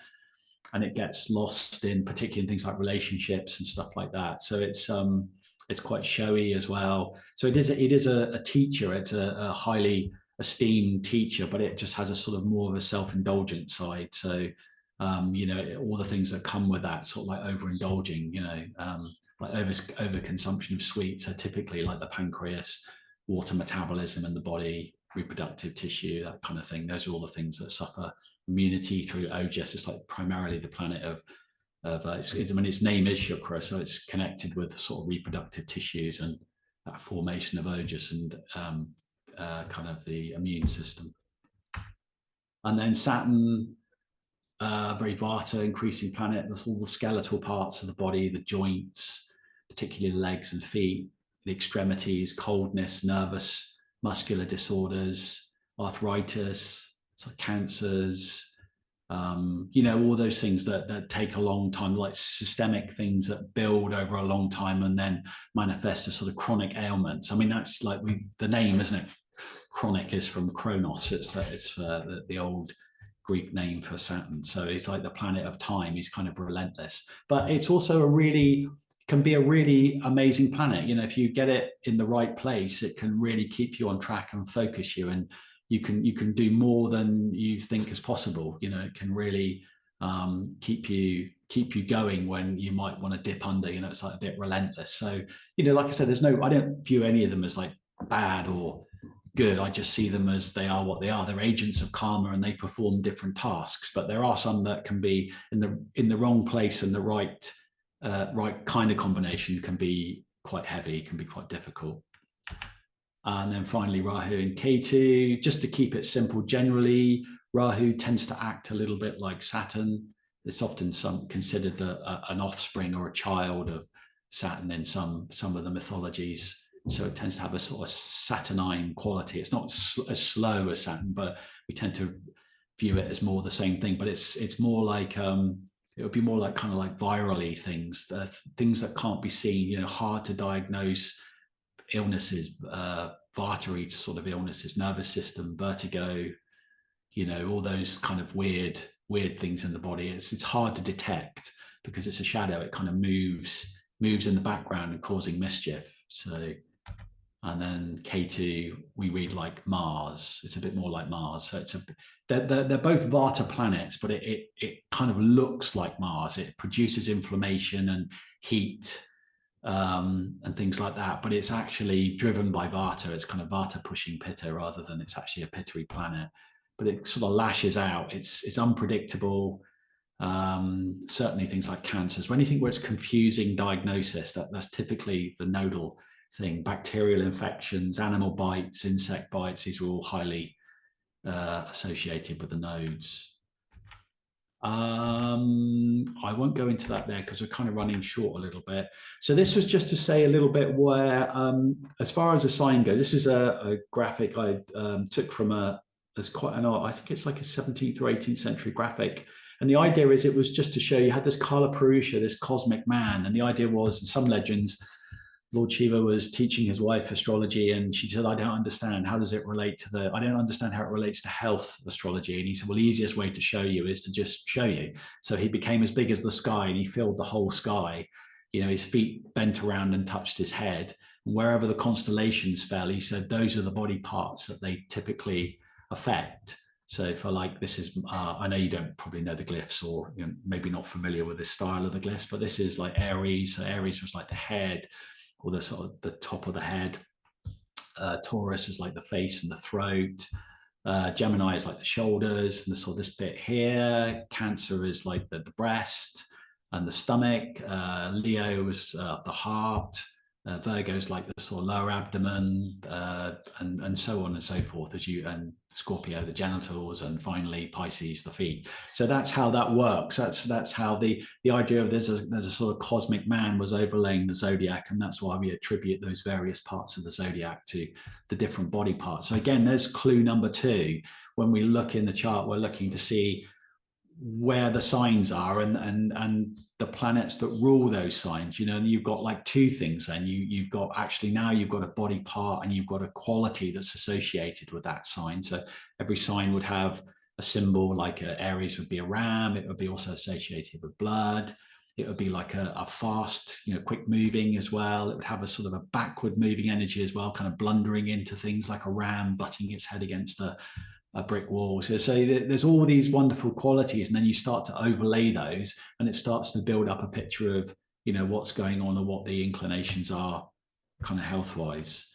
and it gets lost in particularly in things like relationships and stuff like that. So it's quite showy as well. So it is a teacher. It's a highly esteemed teacher, but it just has a sort of more of a self-indulgent side. So, all the things that come with that, sort of like overindulging, like overconsumption of sweets. So typically like the pancreas, water metabolism in the body, reproductive tissue, that kind of thing. Those are all the things that suffer immunity through ojas. It's like primarily the planet of its name is Shukra, so it's connected with sort of reproductive tissues and that formation of ojas and kind of the immune system. And then Saturn, very Vata, increasing planet. There's all the skeletal parts of the body, the joints, particularly legs and feet, the extremities, coldness, nervous, muscular disorders, arthritis, so cancers, you know, all those things that take a long time, like systemic things that build over a long time and then manifest as sort of chronic ailments. I mean, that's like the name, isn't it? Chronic is from Kronos. It's the old Greek name for Saturn. So it's like the planet of time. He's kind of relentless, but it's also can be a really amazing planet. You know, if you get it in the right place, it can really keep you on track and focus you, and you can do more than you think is possible. You know, it can really keep you going when you might want to dip under. You know, it's like a bit relentless. So, you know, like I said, I don't view any of them as like bad or good. I just see them as they are what they are. They're agents of karma, and they perform different tasks. But there are some that can be in the wrong place, and the right kind of combination can be quite heavy, can be quite difficult. And then finally, Rahu and Ketu. Just to keep it simple, generally, Rahu tends to act a little bit like Saturn. It's often considered an offspring or a child of Saturn in some of the mythologies. So it tends to have a sort of Saturnine quality. It's not as slow as Saturn, but we tend to view it as more the same thing. But it's more like it would be more like kind of like virally things, things that can't be seen. You know, hard to diagnose illnesses, Vata sort of illnesses, nervous system, vertigo, you know, all those kind of weird things in the body. It's hard to detect because it's a shadow. It kind of moves in the background and causing mischief. So, and then K2 we read like Mars. It's a bit more like Mars. So they're both Vata planets, but it kind of looks like Mars. It produces inflammation and heat and things like that, but it's actually driven by Vata. It's kind of Vata pushing Pitta rather than it's actually a Pitta planet. But it sort of lashes out. It's unpredictable. Certainly things like cancers, or anything where it's confusing diagnosis, that's typically the nodal thing. Bacterial infections, animal bites, insect bites, these are all highly associated with the nodes. I won't go into that there because we're kind of running short a little bit. So this was just to say a little bit where, as far as a sign goes, this is a graphic I took from there's quite an art, I think it's like a 17th or 18th century graphic. And the idea is it was just to show you had this Kala Purusha, this cosmic man. And the idea was, in some legends, Lord Shiva was teaching his wife astrology, and she said, I don't understand. How does it relate to I don't understand how it relates to health astrology. And he said, well, the easiest way to show you is to just show you. So he became as big as the sky, and he filled the whole sky. You know, his feet bent around and touched his head. And wherever the constellations fell, he said, those are the body parts that they typically affect. So for like, this is, I know you don't probably know the glyphs, or you know, maybe not familiar with this style of the glyphs, but this is like Aries. So Aries was like the head, or the sort of the top of the head. Taurus is like the face and the throat. Gemini is like the shoulders and the sort of this bit here. Cancer is like the breast and the stomach. Leo is the heart. Virgo's like the sort of lower abdomen, and so on and so forth, and Scorpio the genitals, and finally Pisces the feet. So that's how that works. That's how the idea of there's a sort of cosmic man was overlaying the zodiac, and that's why we attribute those various parts of the zodiac to the different body parts. So again, there's clue number 2. When we look in the chart, we're looking to see where the signs are and the planets that rule those signs. You know, and you've got like 2 things then. You've got actually, now you've got a body part and you've got a quality that's associated with that sign. So every sign would have a symbol, like Aries would be a ram. It would be also associated with blood. It would be like a fast, you know, quick moving as well. It would have a sort of a backward moving energy as well, kind of blundering into things like a ram butting its head against a brick wall. So there's all these wonderful qualities, and then you start to overlay those, and it starts to build up a picture of, you know, what's going on and what the inclinations are kind of health-wise.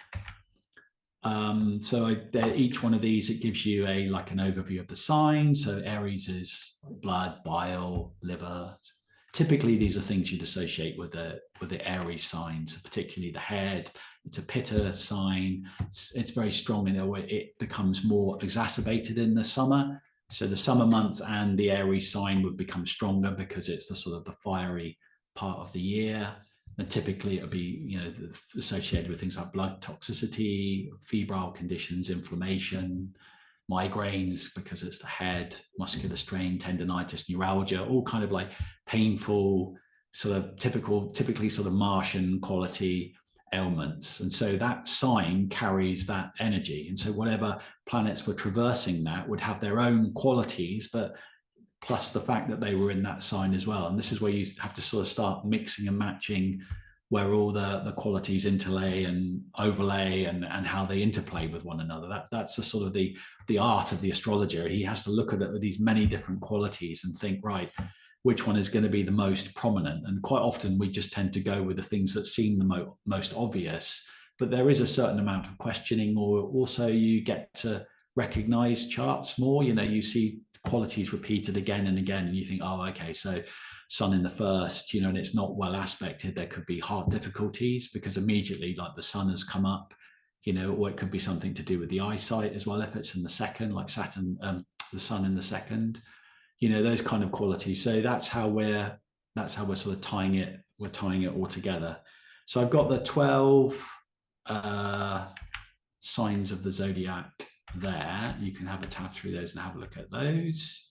So each one of these, it gives you like an overview of the sign. So Aries is blood, bile, liver. Typically, these are things you'd associate with the Aries signs, particularly the head. It's a Pitta sign. It's very strong in a way. It becomes more exacerbated in the summer. So the summer months and the Aries sign would become stronger because it's the sort of the fiery part of the year. And typically, it would be, you know, associated with things like blood toxicity, febrile conditions, inflammation. migraines because it's the head, muscular strain, tendonitis, neuralgia, all kind of like painful, sort of typically sort of Martian quality ailments. And so that sign carries that energy. And so whatever planets were traversing that would have their own qualities, but plus the fact that they were in that sign as well. And this is where you have to sort of start mixing and matching where all the qualities interlay and overlay and how they interplay with one another. That's the sort of the art of the astrologer. He has to look at it with these many different qualities and think, right, which one is going to be the most prominent? And quite often we just tend to go with the things that seem the most obvious, but there is a certain amount of questioning, or also you get to recognize charts more. You see qualities repeated again and again, and you think, oh, okay, so sun in the first, and it's not well aspected, there could be heart difficulties because immediately like the sun has come up, or it could be something to do with the eyesight as well if it's in the second, like Saturn, the sun in the second, those kind of qualities. So that's how we're sort of tying it all together. So I've got the 12 signs of the zodiac there. You can have a tab through those and have a look at those.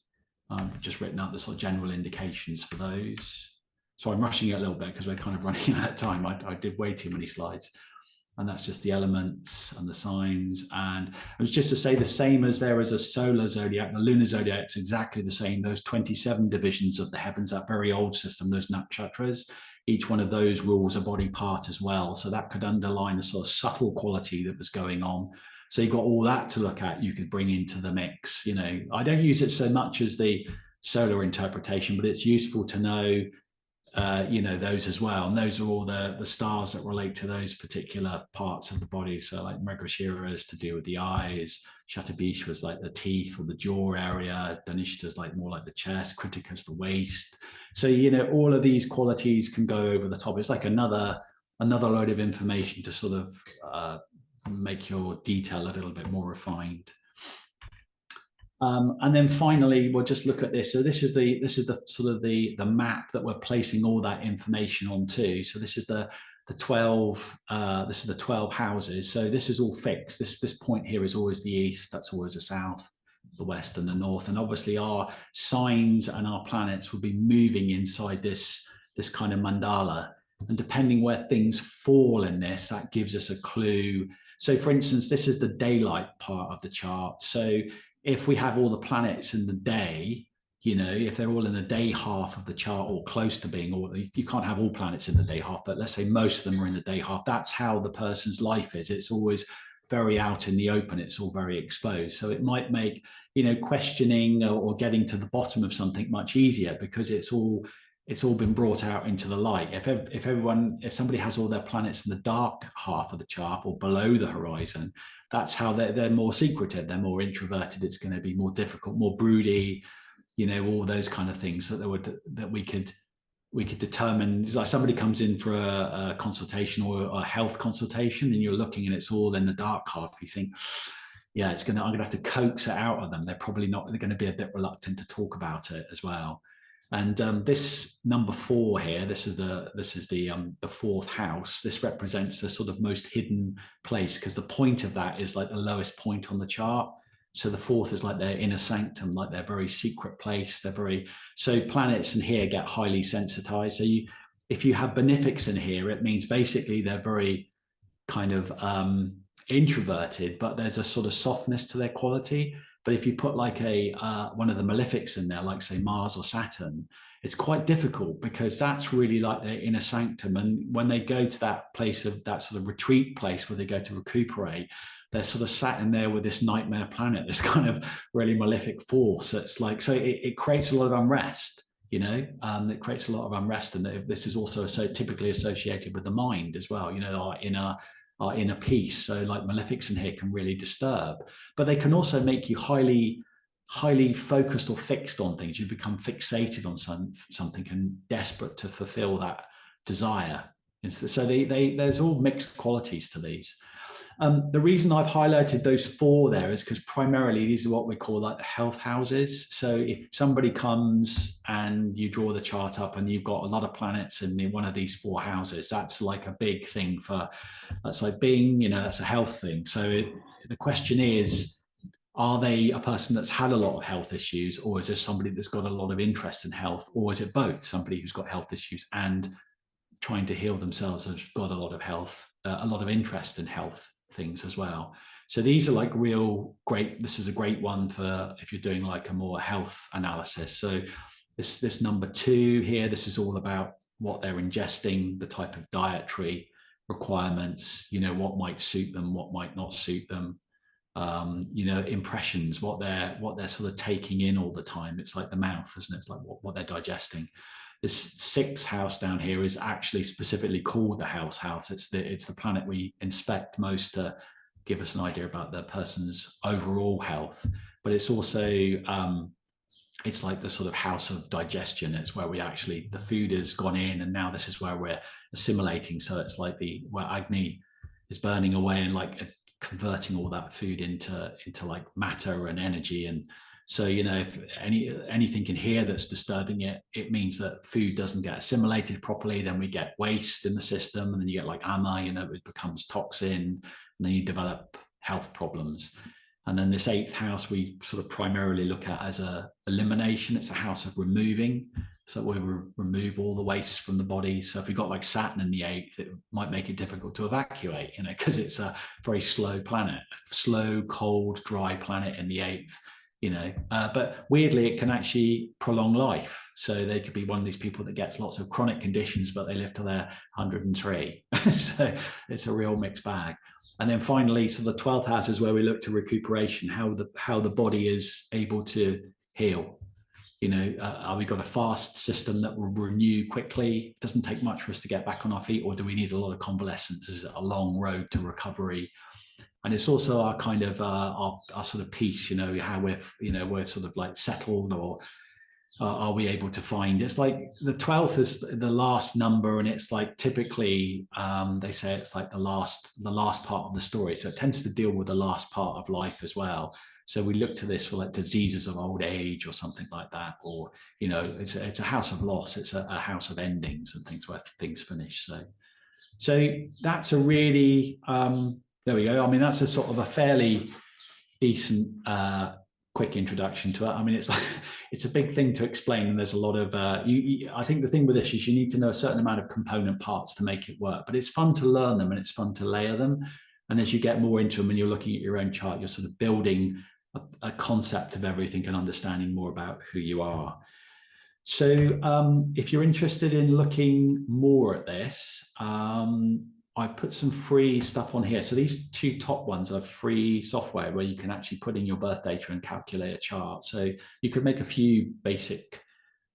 I've just written out the sort of general indications for those. So I'm rushing it a little bit because we're kind of running out of time. I did way too many slides. And that's just the elements and the signs. And it was just to say, the same as there is a solar zodiac, the lunar zodiac is exactly the same. Those 27 divisions of the heavens, that very old system, those nakshatras, each one of those rules a body part as well. So that could underline the sort of subtle quality that was going on. So you've got all that to look at, you could bring into the mix. I don't use it so much as the solar interpretation, but it's useful to know those as well. And those are all the stars that relate to those particular parts of the body. So like Mrigashira is to do with the eyes, Shatabhish was like the teeth or the jaw area, Dhanishta is like more like the chest, Kritika is the waist. So, all of these qualities can go over the top. It's like another load of information to sort of make your detail a little bit more refined. And then finally, we'll just look at this. So this is the sort of the map that we're placing all that information onto. So this is the 12. This is the 12 houses. So this is all fixed. This point here is always the east. That's always the south, the west, and the north. And obviously, our signs and our planets will be moving inside this kind of mandala. And depending where things fall in this, that gives us a clue. So, for instance, this is the daylight part of the chart. So if we have all the planets in the day, if they're all in the day half of the chart or close to being, or you can't have all planets in the day half, but let's say most of them are in the day half, that's how the person's life is. It's always very out in the open. It's all very exposed. So it might make, questioning or getting to the bottom of something much easier because it's all been brought out into the light. If somebody has all their planets in the dark half of the chart or below the horizon, that's how they're more secretive, they're more introverted, it's going to be more difficult, more broody, all those kind of things that we could determine. It's like somebody comes in for a consultation or a health consultation and you're looking and it's all in the dark half, you think, yeah, I'm going to have to coax it out of them. They're going to be a bit reluctant to talk about it as well. And this number 4 here, this is the fourth house. This represents the sort of most hidden place because the point of that is like the lowest point on the chart. So the fourth is like their inner sanctum, like their very secret place. So planets in here get highly sensitized. So if you have benefics in here, it means basically they're very kind of introverted, but there's a sort of softness to their quality. But if you put like one of the malefics in there, like say Mars or Saturn, it's quite difficult because that's really like their inner sanctum. And when they go to that place of that sort of retreat place where they go to recuperate, they're sort of sat in there with this nightmare planet, this kind of really malefic force. It's like, so it creates a lot of unrest, it creates a lot of unrest. And this is also so typically associated with the mind as well, our inner peace. So like malefics in here can really disturb, but they can also make you highly focused or fixed on things. You become fixated on something and desperate to fulfill that desire. So there's all mixed qualities to these. The reason I've highlighted those 4 there is because primarily these are what we call like the health houses. So if somebody comes and you draw the chart up and you've got a lot of planets in one of these 4 houses, that's like a big thing that's like being, that's a health thing. So the question is, are they a person that's had a lot of health issues, or is there somebody that's got a lot of interest in health, or is it both, somebody who's got health issues and trying to heal themselves has got a lot of health, a lot of interest in health things as well. So these are like real great. This is a great one for if you're doing like a more health analysis. So this number 2 here, this is all about what they're ingesting, the type of dietary requirements, what might suit them, what might not suit them, impressions, what they're sort of taking in all the time. It's like the mouth, isn't it? It's like what they're digesting. This 6th house down here is actually specifically called the house. It's the planet we inspect most to give us an idea about the person's overall health. But it's also it's like the sort of house of digestion. It's where the food has gone in, and now this is where we're assimilating. So it's like where Agni is burning away and like converting all that food into like matter and energy. And so, if anything in here that's disturbing it, it means that food doesn't get assimilated properly. Then we get waste in the system, and then you get like ama, it becomes toxin, and then you develop health problems. And then this 8th house we sort of primarily look at as a elimination. It's a house of removing. So we remove all the waste from the body. So if we've got like Saturn in the 8th, it might make it difficult to evacuate, because it's a very slow planet, slow, cold, dry planet in the 8th. But weirdly, it can actually prolong life. So they could be one of these people that gets lots of chronic conditions, but they live till they're 103. So it's a real mixed bag. And then finally, so the 12th house is where we look to recuperation, how the body is able to heal. Are we got a fast system that will renew quickly? It doesn't take much for us to get back on our feet, or do we need a lot of convalescence? Is it a long road to recovery? And it's also our kind of our sort of peace, how we're sort of like settled, or are we able to find? It's like the 12th is the last number, and it's like typically they say it's like the last part of the story. So it tends to deal with the last part of life as well. So we look to this for like diseases of old age or something like that, or it's a house of loss. It's a house of endings and things where things finish. So that's a really there we go. I mean, that's a sort of a fairly decent quick introduction to it. I mean, it's a big thing to explain, and there's a lot of I think the thing with this is you need to know a certain amount of component parts to make it work, but it's fun to learn them and it's fun to layer them. And as you get more into them and you're looking at your own chart, you're sort of building a concept of everything and understanding more about who you are. So if you're interested in looking more at this, I've put some free stuff on here. So these 2 top ones are free software where you can actually put in your birth data and calculate a chart. So you could make a few basic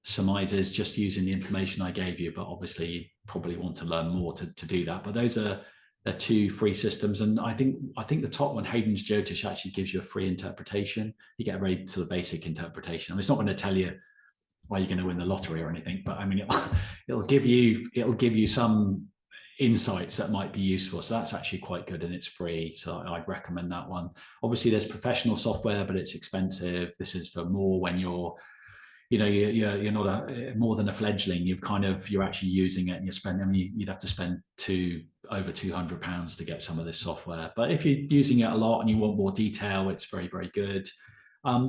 surmises just using the information I gave you, but obviously you probably want to learn more to do that. But those are 2 free systems. And I think the top one, Hayden's Jyotish, actually gives you a free interpretation. You get a very sort of basic interpretation. I mean, it's not going to tell you why you're going to win the lottery or anything, but I mean, it'll give you some insights that might be useful. So that's actually quite good, and it's free. So I'd recommend that one. Obviously there's professional software, but it's expensive. This is for more when you're not more than a fledgling. You're actually using it, and you're spending, I mean, you'd have to spend over £200 to get some of this software. But if you're using it a lot and you want more detail, it's very, very good.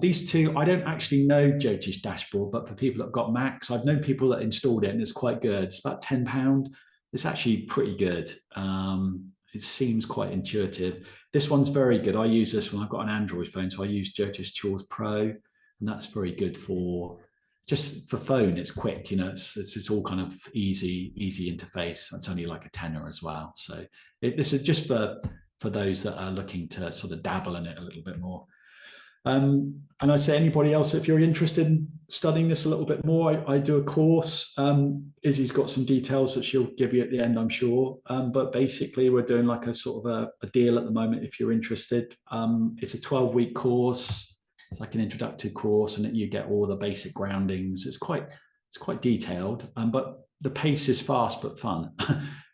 These 2, I don't actually know Jyotish dashboard, but for people that have got Macs, I've known people that installed it and it's quite good. It's about £10. It's actually pretty good. It seems quite intuitive. This one's very good. I use this when I've got an Android phone, so I use Jyotish Tools Pro, and that's very good for phone. It's quick, it's all kind of easy interface. It's only like a tenner as well. So this is just for those that are looking to sort of dabble in it a little bit more. And I say anybody else, if you're interested in studying this a little bit more, I do a course. Izzy's got some details that she'll give you at the end, I'm sure. But basically, we're doing like a sort of a deal at the moment if you're interested. It's a 12-week course. It's like an introductory course, and you get all the basic groundings. It's quite detailed, but the pace is fast but fun.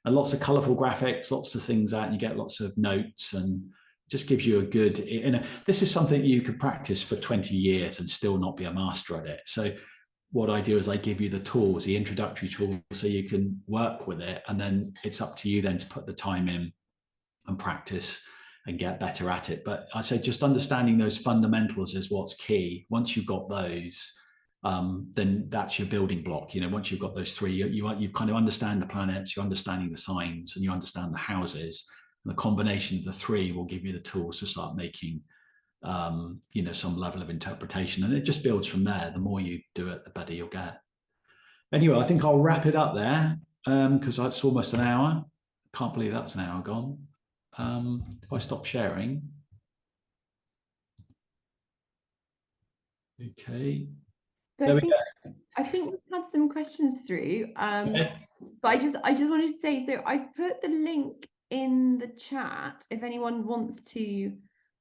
And lots of colorful graphics, lots of things out, and you get lots of notes, and just gives you a good, this is something you could practice for 20 years and still not be a master at it. So what I do is I give you the tools, the introductory tools, so you can work with it. And then it's up to you then to put the time in and practice and get better at it. But I say just understanding those fundamentals is what's key. Once you've got those, then that's your building block. Once you've got those three, you kind of understand the planets, you're understanding the signs, and you understand the houses. And the combination of the three will give you the tools to start making, some level of interpretation. And it just builds from there. The more you do it, the better you'll get. Anyway, I think I'll wrap it up there because it's almost an hour. Can't believe that's an hour gone. If I stop sharing. Okay. So I think we've had some questions through. Okay. But I just wanted to say, so I've put the link in the chat if anyone wants to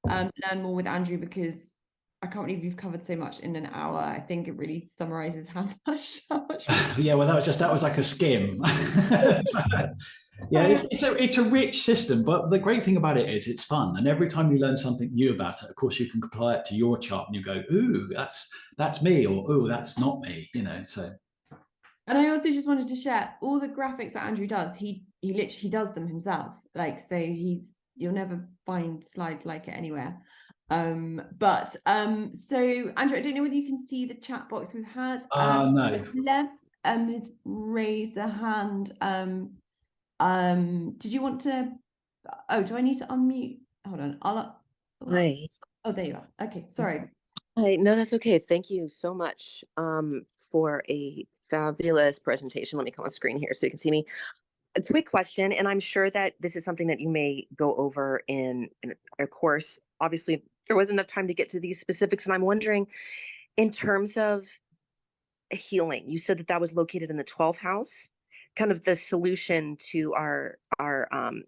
learn more with Andrew, because I can't believe you've covered so much in an hour. I think it really summarizes how much. Yeah, well, that was like a skim. Yeah, it's a rich system, but the great thing about it is it's fun, and every time you learn something new about it, of course, you can apply it to your chart, and you go, "Ooh, that's me," or "Ooh, that's not me," So. And I also just wanted to share all the graphics that Andrew does. He literally does them himself. So you'll never find slides like it anywhere. So Andrew, I don't know whether you can see the chat box we've had. No. Lev has raised a hand. Did you want to? Oh, do I need to unmute? Hold on. Hi. Oh, there you are. Okay, sorry. Hi. No, that's okay. Thank you so much for a fabulous presentation. Let me come on screen here so you can see me. A quick question, and I'm sure that this is something that you may go over in a course. Obviously, there wasn't enough time to get to these specifics, and I'm wondering, in terms of healing, you said that was located in the 12th house. Kind of the solution to our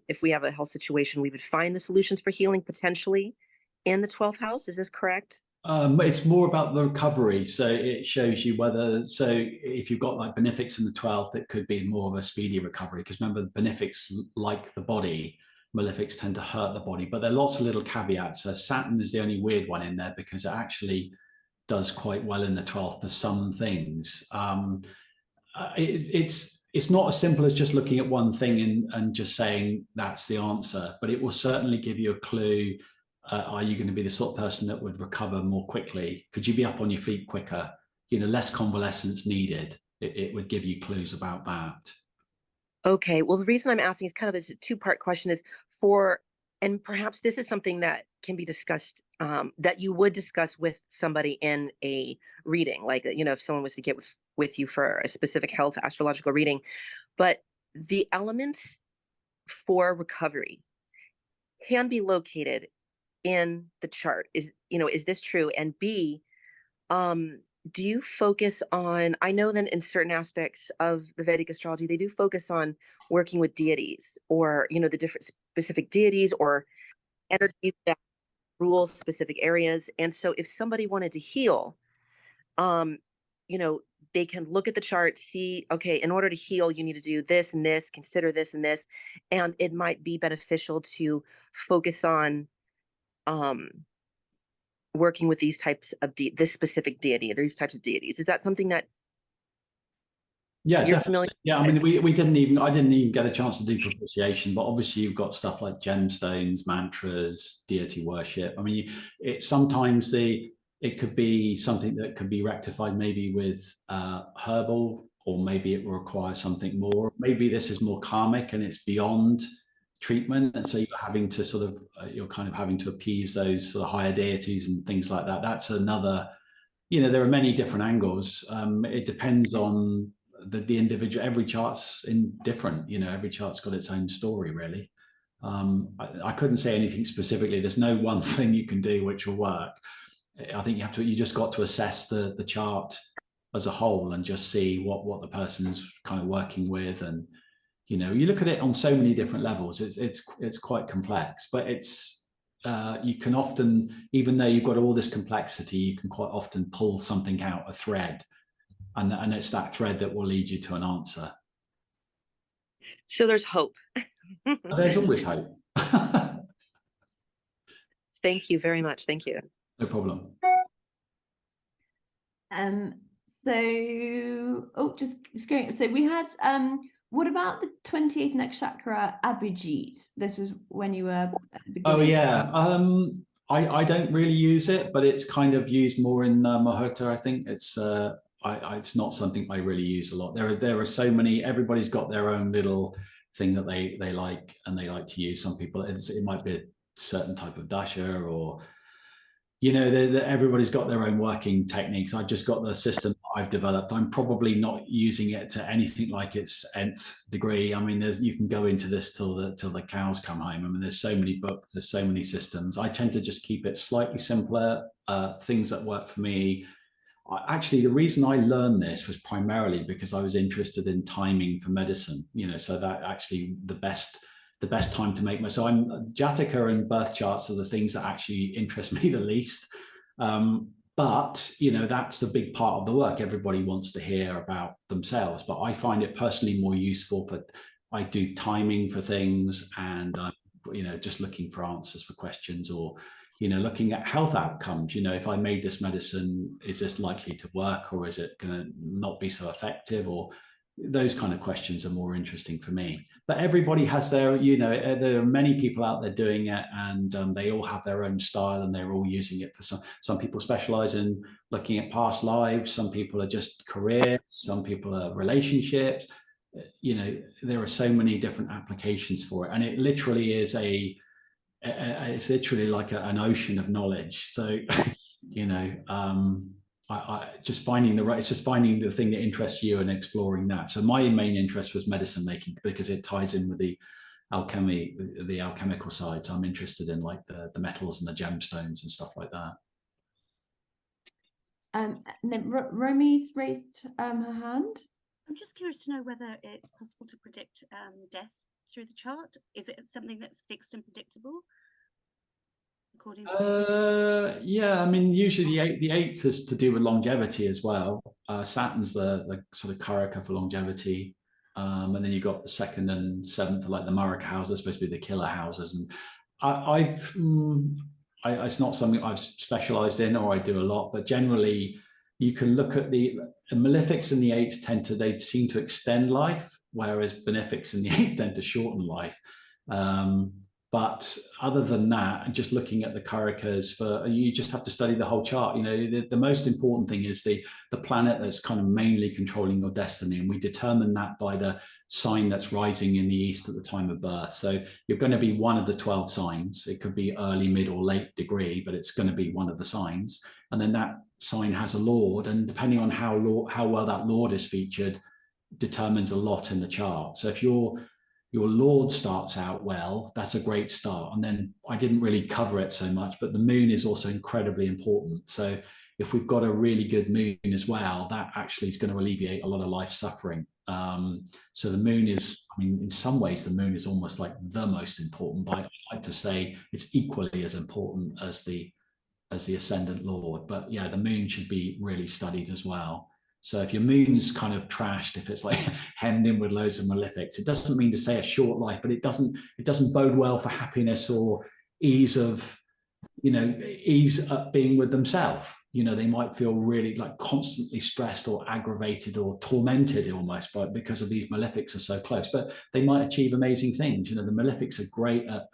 if we have a health situation, we would find the solutions for healing potentially in the 12th house. Is this correct? It's more about the recovery. So it shows you if you've got like benefics in the 12th, it could be more of a speedy recovery. Because remember, benefics, like the body, malefics tend to hurt the body. But there are lots of little caveats. So Saturn is the only weird one in there because it actually does quite well in the 12th for some things. It's not as simple as just looking at one thing and just saying that's the answer, but it will certainly give you a clue. Are you going to be the sort of person that would recover more quickly? Could you be up on your feet quicker? Less convalescence needed. It would give you clues about that. Okay. Well, the reason I'm asking is kind of a two-part question and perhaps this is something that can be discussed, that you would discuss with somebody in a reading, like, if someone was to get with you for a specific health astrological reading, but the elements for recovery can be located in the chart. Is this true? And B, do you focus on, I know that in certain aspects of the Vedic astrology, they do focus on working with deities or, the different specific deities or energies that rule specific areas. And so if somebody wanted to heal, they can look at the chart, see, okay, in order to heal, you need to do this and this, consider this and this. And it might be beneficial to focus on working with these types of this specific deity, these types of deities. Is that something that you're definitely familiar? Yeah, I mean, I didn't even get a chance to do propitiation, but obviously you've got stuff like gemstones, mantras, deity worship. I mean, sometimes it could be something that could be rectified maybe with herbal, or maybe it will require something more. Maybe this is more karmic and it's beyond treatment, and so you're kind of having to appease those sort of higher deities and things like that. That's another, there are many different angles. It depends on the individual. Every chart's different, every chart's got its own story, really. I couldn't say anything specifically. There's no one thing you can do which will work. I think you just got to assess the chart as a whole and just see what the person's kind of working with. And you look at it on so many different levels. It's quite complex, but you can often, even though you've got all this complexity, you can quite often pull something out, a thread, and it's that thread that will lead you to an answer. So there's hope. There's always hope. Thank you very much. Thank you. No problem. Just going. So we had What about the 28th nakshatra Abhijit? This was when you were at the beginning. Oh yeah. I don't really use it, but it's kind of used more in Mahota. I think it's not something I really use a lot. There are so many. Everybody's got their own little thing that they like and they like to use. Some people it might be a certain type of dasha, or everybody's got their own working techniques. I've just got the system I've developed. I'm probably not using it to anything like its nth degree. I mean, you can go into this till the cows come home. I mean, there's so many books, there's so many systems. I tend to just keep it slightly simpler, things that work for me. Actually, the reason I learned this was primarily because I was interested in timing for medicine. So that actually the best time to make my, so I'm Jataka and birth charts are the things that actually interest me the least. But that's a big part of the work. Everybody wants to hear about themselves, but I find it personally more useful I do timing for things, and just looking for answers for questions, or looking at health outcomes. If I made this medicine, is this likely to work, or is it going to not be so effective, or those kind of questions are more interesting for me. But everybody has their, there are many people out there doing it, and they all have their own style, and they're all using it for some people specialize in looking at past lives. Some people are just career. Some people are relationships. There are so many different applications for it. And it literally is it's literally like an ocean of knowledge. So, just finding it's just finding the thing that interests you and exploring that. So my main interest was medicine making, because it ties in with the alchemical side. So I'm interested in like the metals and the gemstones and stuff like that. And then Romy's raised her hand. I'm just curious to know whether it's possible to predict death through the chart. Is it something that's fixed and predictable? According to yeah, I mean, usually the eighth is to do with longevity as well. Saturn's the sort of karaka for longevity, and then you've got the second and seventh, like the Maraka houses, are supposed to be the killer houses. And it's not something I've specialized in or I do a lot, but generally you can look at the malefics in the eighth they seem to extend life, whereas benefics in the eighth tend to shorten life. But other than that, just looking at the karakas, you just have to study the whole chart. The most important thing is the planet that's kind of mainly controlling your destiny. And we determine that by the sign that's rising in the east at the time of birth. So you're going to be one of the 12 signs. It could be early, mid, or late degree, but it's going to be one of the signs. And then that sign has a lord. And depending on how well that lord is featured, determines a lot in the chart. So if your lord starts out well, that's a great start. And then I didn't really cover it so much, but the moon is also incredibly important. So if we've got a really good moon as well, that actually is going to alleviate a lot of life suffering. So the moon is, I mean, in some ways, the moon is almost like the most important, but I'd like to say it's equally as important as the ascendant lord. But yeah, the moon should be really studied as well. So if your moon's kind of trashed, if it's like hemmed in with loads of malefics, it doesn't mean to say a short life, but it doesn't bode well for happiness or ease of being with themselves. They might feel really like constantly stressed or aggravated or tormented almost because of these malefics are so close, but they might achieve amazing things. The malefics are great at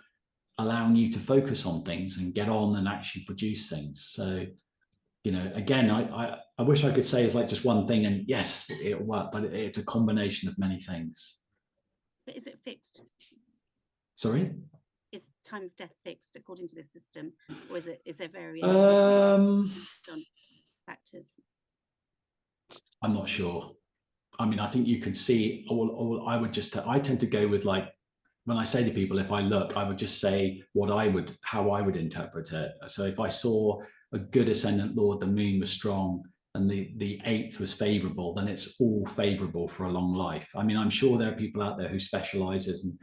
allowing you to focus on things and get on and actually produce things. So again, I wish I could say it's like just one thing and yes, it'll work, but it's a combination of many things. But is it fixed? Sorry? Is time of death fixed according to this system, or is there variation factors? I'm not sure. I mean, I think you can see I tend to go with, like, when I say to people, if I look, I would just say how I would interpret it. So if I saw a good ascendant lord, the moon was strong, and the eighth was favorable, then it's all favorable for a long life. I mean, I'm sure there are people out there who specializes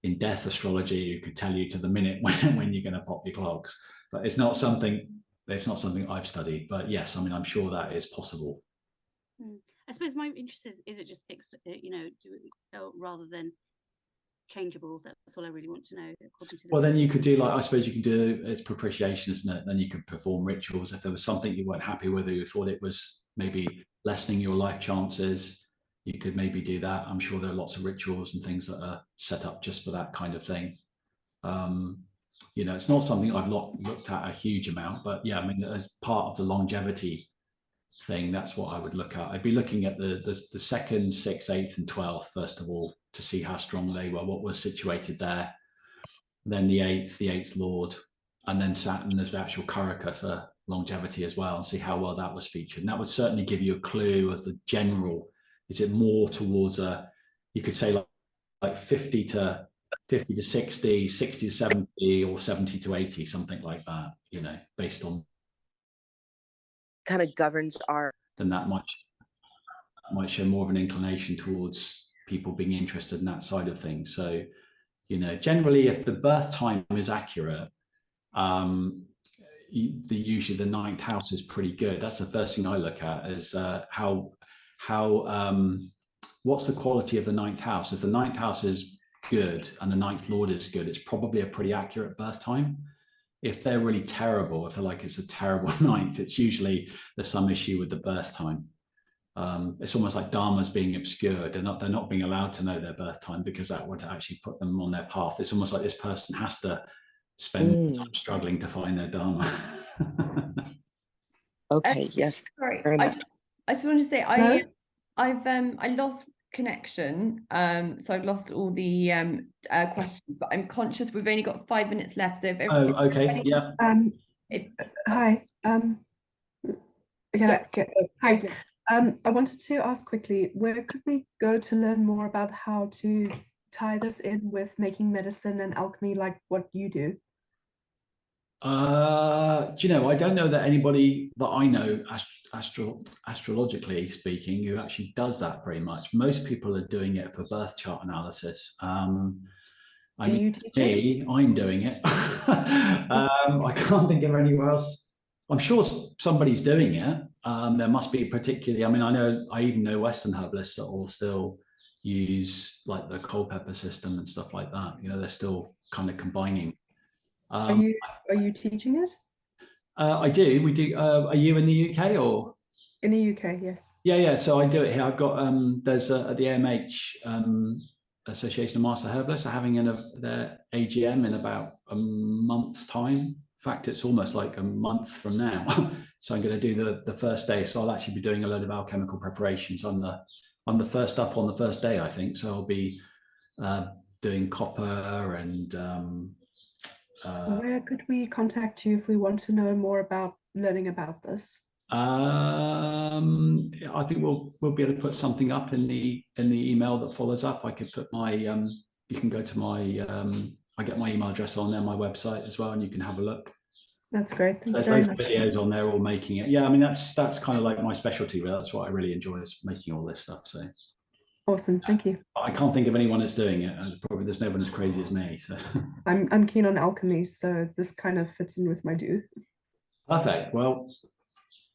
in death astrology who could tell you to the minute when you're going to pop your clogs, but it's not something I've studied. But yes, I mean, I'm sure that is possible. I suppose my interest is it just fixed, rather than changeable? That's all I really want to know. According to well, then you could do, I suppose you could do, it's propitiation, isn't it? Then you could perform rituals if there was something you weren't happy with, or you thought it was maybe lessening your life chances. you could maybe do that. I'm sure there are lots of rituals and things that are set up just for that kind of thing. You know, it's not something I've looked at a huge amount, but yeah, I mean, as part of the longevity thing, that's what I would look at. I'd be looking at the 2nd, 6th, 8th, and 12th first of all to see how strong they were, what was situated there. Then the 8th Lord, and then Saturn as the actual Karaka for longevity as well, and see how well that was featured. And that would certainly give you a clue as the general. Is it more towards you could say like 50 to 60, 60 to 70, or 70 to 80, something like that, you know, based on kind of governs our. Then that might show more of an inclination towards people being interested in that side of things. So, you know, generally, if the birth time is accurate, usually the 9th house is pretty good. That's the first thing I look at, is what's the quality of the 9th house. If the 9th house is good and the 9th Lord is good, it's probably a pretty accurate birth time. If they're really terrible, if like it's a terrible 9th, it's usually there's some issue with the birth time. It's almost like dharma's being obscured. They're not being allowed to know their birth time, because that would actually put them on their path. It's almost like this person has to spend time struggling to find their dharma. Okay. Yes. Sorry, I just want to say I lost connection, so I've lost all the questions, but I'm conscious we've only got 5 minutes left. So if okay, yeah. Hi. Hi. I wanted to ask quickly, where could we go to learn more about how to tie this in with making medicine and alchemy, like what you do? Do you know, I don't know that anybody that I know, astrologically speaking, who actually does that very much. Most people are doing it for birth chart analysis. I'm doing it. I can't think of anywhere else. I'm sure somebody's doing it. There must be particularly, I mean, I even know Western herbalists that all still use like the cold pepper system and stuff like that. You know, they're still kind of combining. Are you teaching it? I do. We do. Are you in the UK or? In the UK, yes. Yeah. So I do it here. I've got there's at the AMH Association of Master Herbalists are having their AGM in about a month's time. In fact, it's almost like a month from now. So I'm going to do the first day. So I'll actually be doing a load of alchemical preparations on the first day, I think. So I'll be doing copper and. Where could we contact you if we want to know more about learning about this? I think we'll be able to put something up in the email that follows up. I could put my you can go to my I get my email address on there, my website as well, and you can have a look. That's great. There's those videos on there all making it. Yeah, I mean that's kind of like my specialty. That's what I really enjoy, is making all this stuff. So awesome, thank you. I can't think of anyone that's doing it. Probably there's no one as crazy as me. So I'm keen on alchemy, so this kind of fits in with my do. Perfect. Well,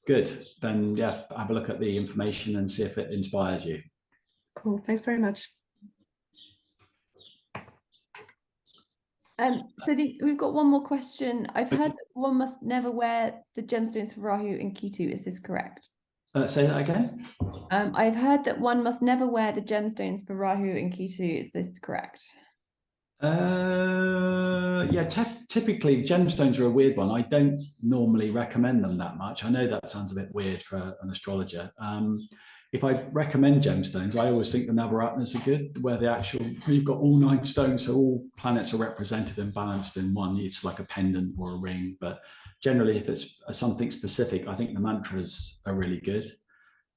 good. Then yeah, have a look at the information and see if it inspires you. Cool. Thanks very much. So we've got one more question. I've heard that one must never wear the gemstones for Rahu and Ketu. Is this correct? Say that again. I've heard that one must never wear the gemstones for Rahu and Ketu. Is this correct? Yeah, typically gemstones are a weird one. I don't normally recommend them that much. I know that sounds a bit weird for an astrologer. If I recommend gemstones, I always think the Navaratnas are good, where you've got all 9 stones, so all planets are represented and balanced in one. It's like a pendant or a ring, but generally if it's something specific, I think the mantras are really good.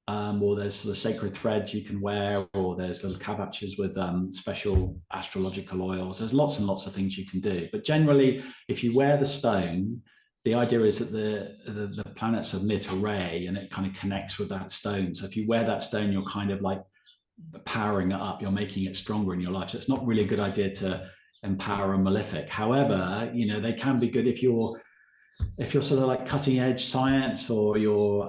Or there's sort of sacred threads you can wear, or there's little kavachas with special astrological oils. There's lots and lots of things you can do. But generally, if you wear the stone, the idea is that the planets emit a ray and it kind of connects with that stone. So if you wear that stone, you're kind of like powering it up, you're making it stronger in your life. So it's not really a good idea to empower a malefic. However, you know, they can be good if you're sort of like cutting edge science, or you're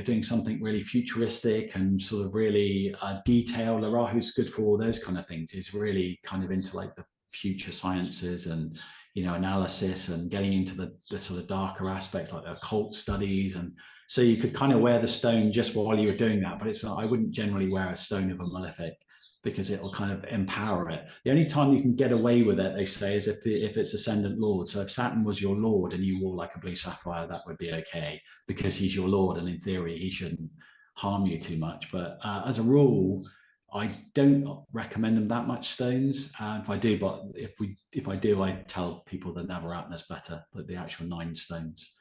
doing something really futuristic and sort of really detailed. Rahu's good for all those kind of things. He's really kind of into like the future sciences and, you know, analysis and getting into the sort of darker aspects like the occult studies. And So you could kind of wear the stone just while you were doing that, but it's not, I wouldn't generally wear a stone of a malefic because it'll kind of empower it. The only time you can get away with it, they say, is if it's ascendant lord. So if Saturn was your lord and you wore like a blue sapphire, that would be okay because he's your lord, and in theory he shouldn't harm you too much. But as a rule, I don't recommend them that much stones. If I do, but if I do, I tell people the Navaratna is better, but the actual 9 stones.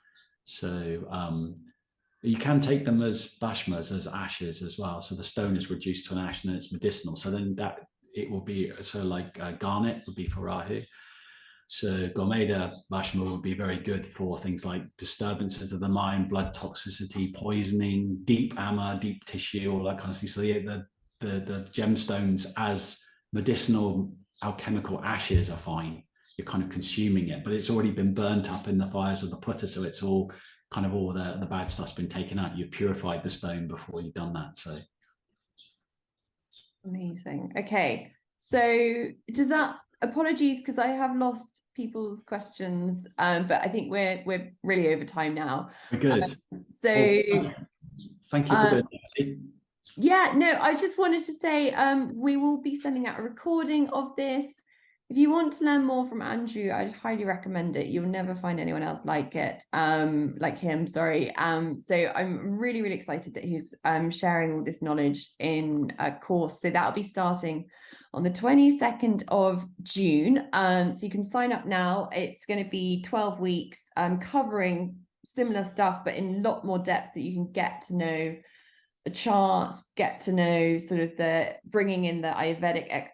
So you can take them as bhashmas, as ashes as well. So the stone is reduced to an ash and it's medicinal. So then that it will be, so like garnet would be for Rahu. So Gomeda bhashma would be very good for things like disturbances of the mind, blood toxicity, poisoning, deep ama, deep tissue, all that kind of thing. So the gemstones as medicinal alchemical ashes are fine. You're kind of consuming it, but it's already been burnt up in the fires of the putta, so it's all kind of all the bad stuff's been taken out. You've purified the stone before you've done that. So amazing. Okay, so does that, apologies because I have lost people's questions, but I think we're really over time now. we're good. So well, thank you for doing that. Yeah, no, I just wanted to say we will be sending out a recording of this. If you want to learn more from Andrew, I'd highly recommend it. You'll never find anyone else like it, like him, sorry. So I'm really, really excited that he's sharing all this knowledge in a course. So that'll be starting on the 22nd of June. So you can sign up now. It's going to be 12 weeks covering similar stuff, but in a lot more depth, so you can get to know the chart, get to know sort of the bringing in the Ayurvedic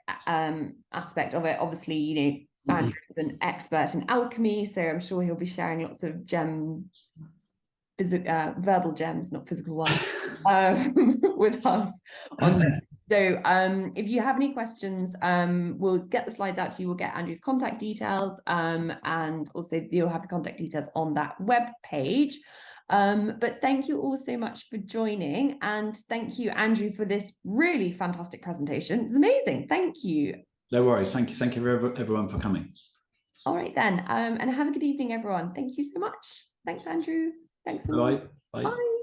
aspect of it. Obviously, you know, Andrew is an expert in alchemy, so I'm sure he'll be sharing lots of gems, verbal gems, not physical ones, with us on this. So if you have any questions, we'll get the slides out to you. We'll get Andrew's contact details, and also you'll have the contact details on that web page. But thank you all so much for joining, and thank you, Andrew, for this really fantastic presentation. It's amazing. Thank you. No worries. Thank you everyone for coming. All right then, and have a good evening, everyone. Thank you so much. Thanks, Andrew. Thanks. Bye. Bye. Bye.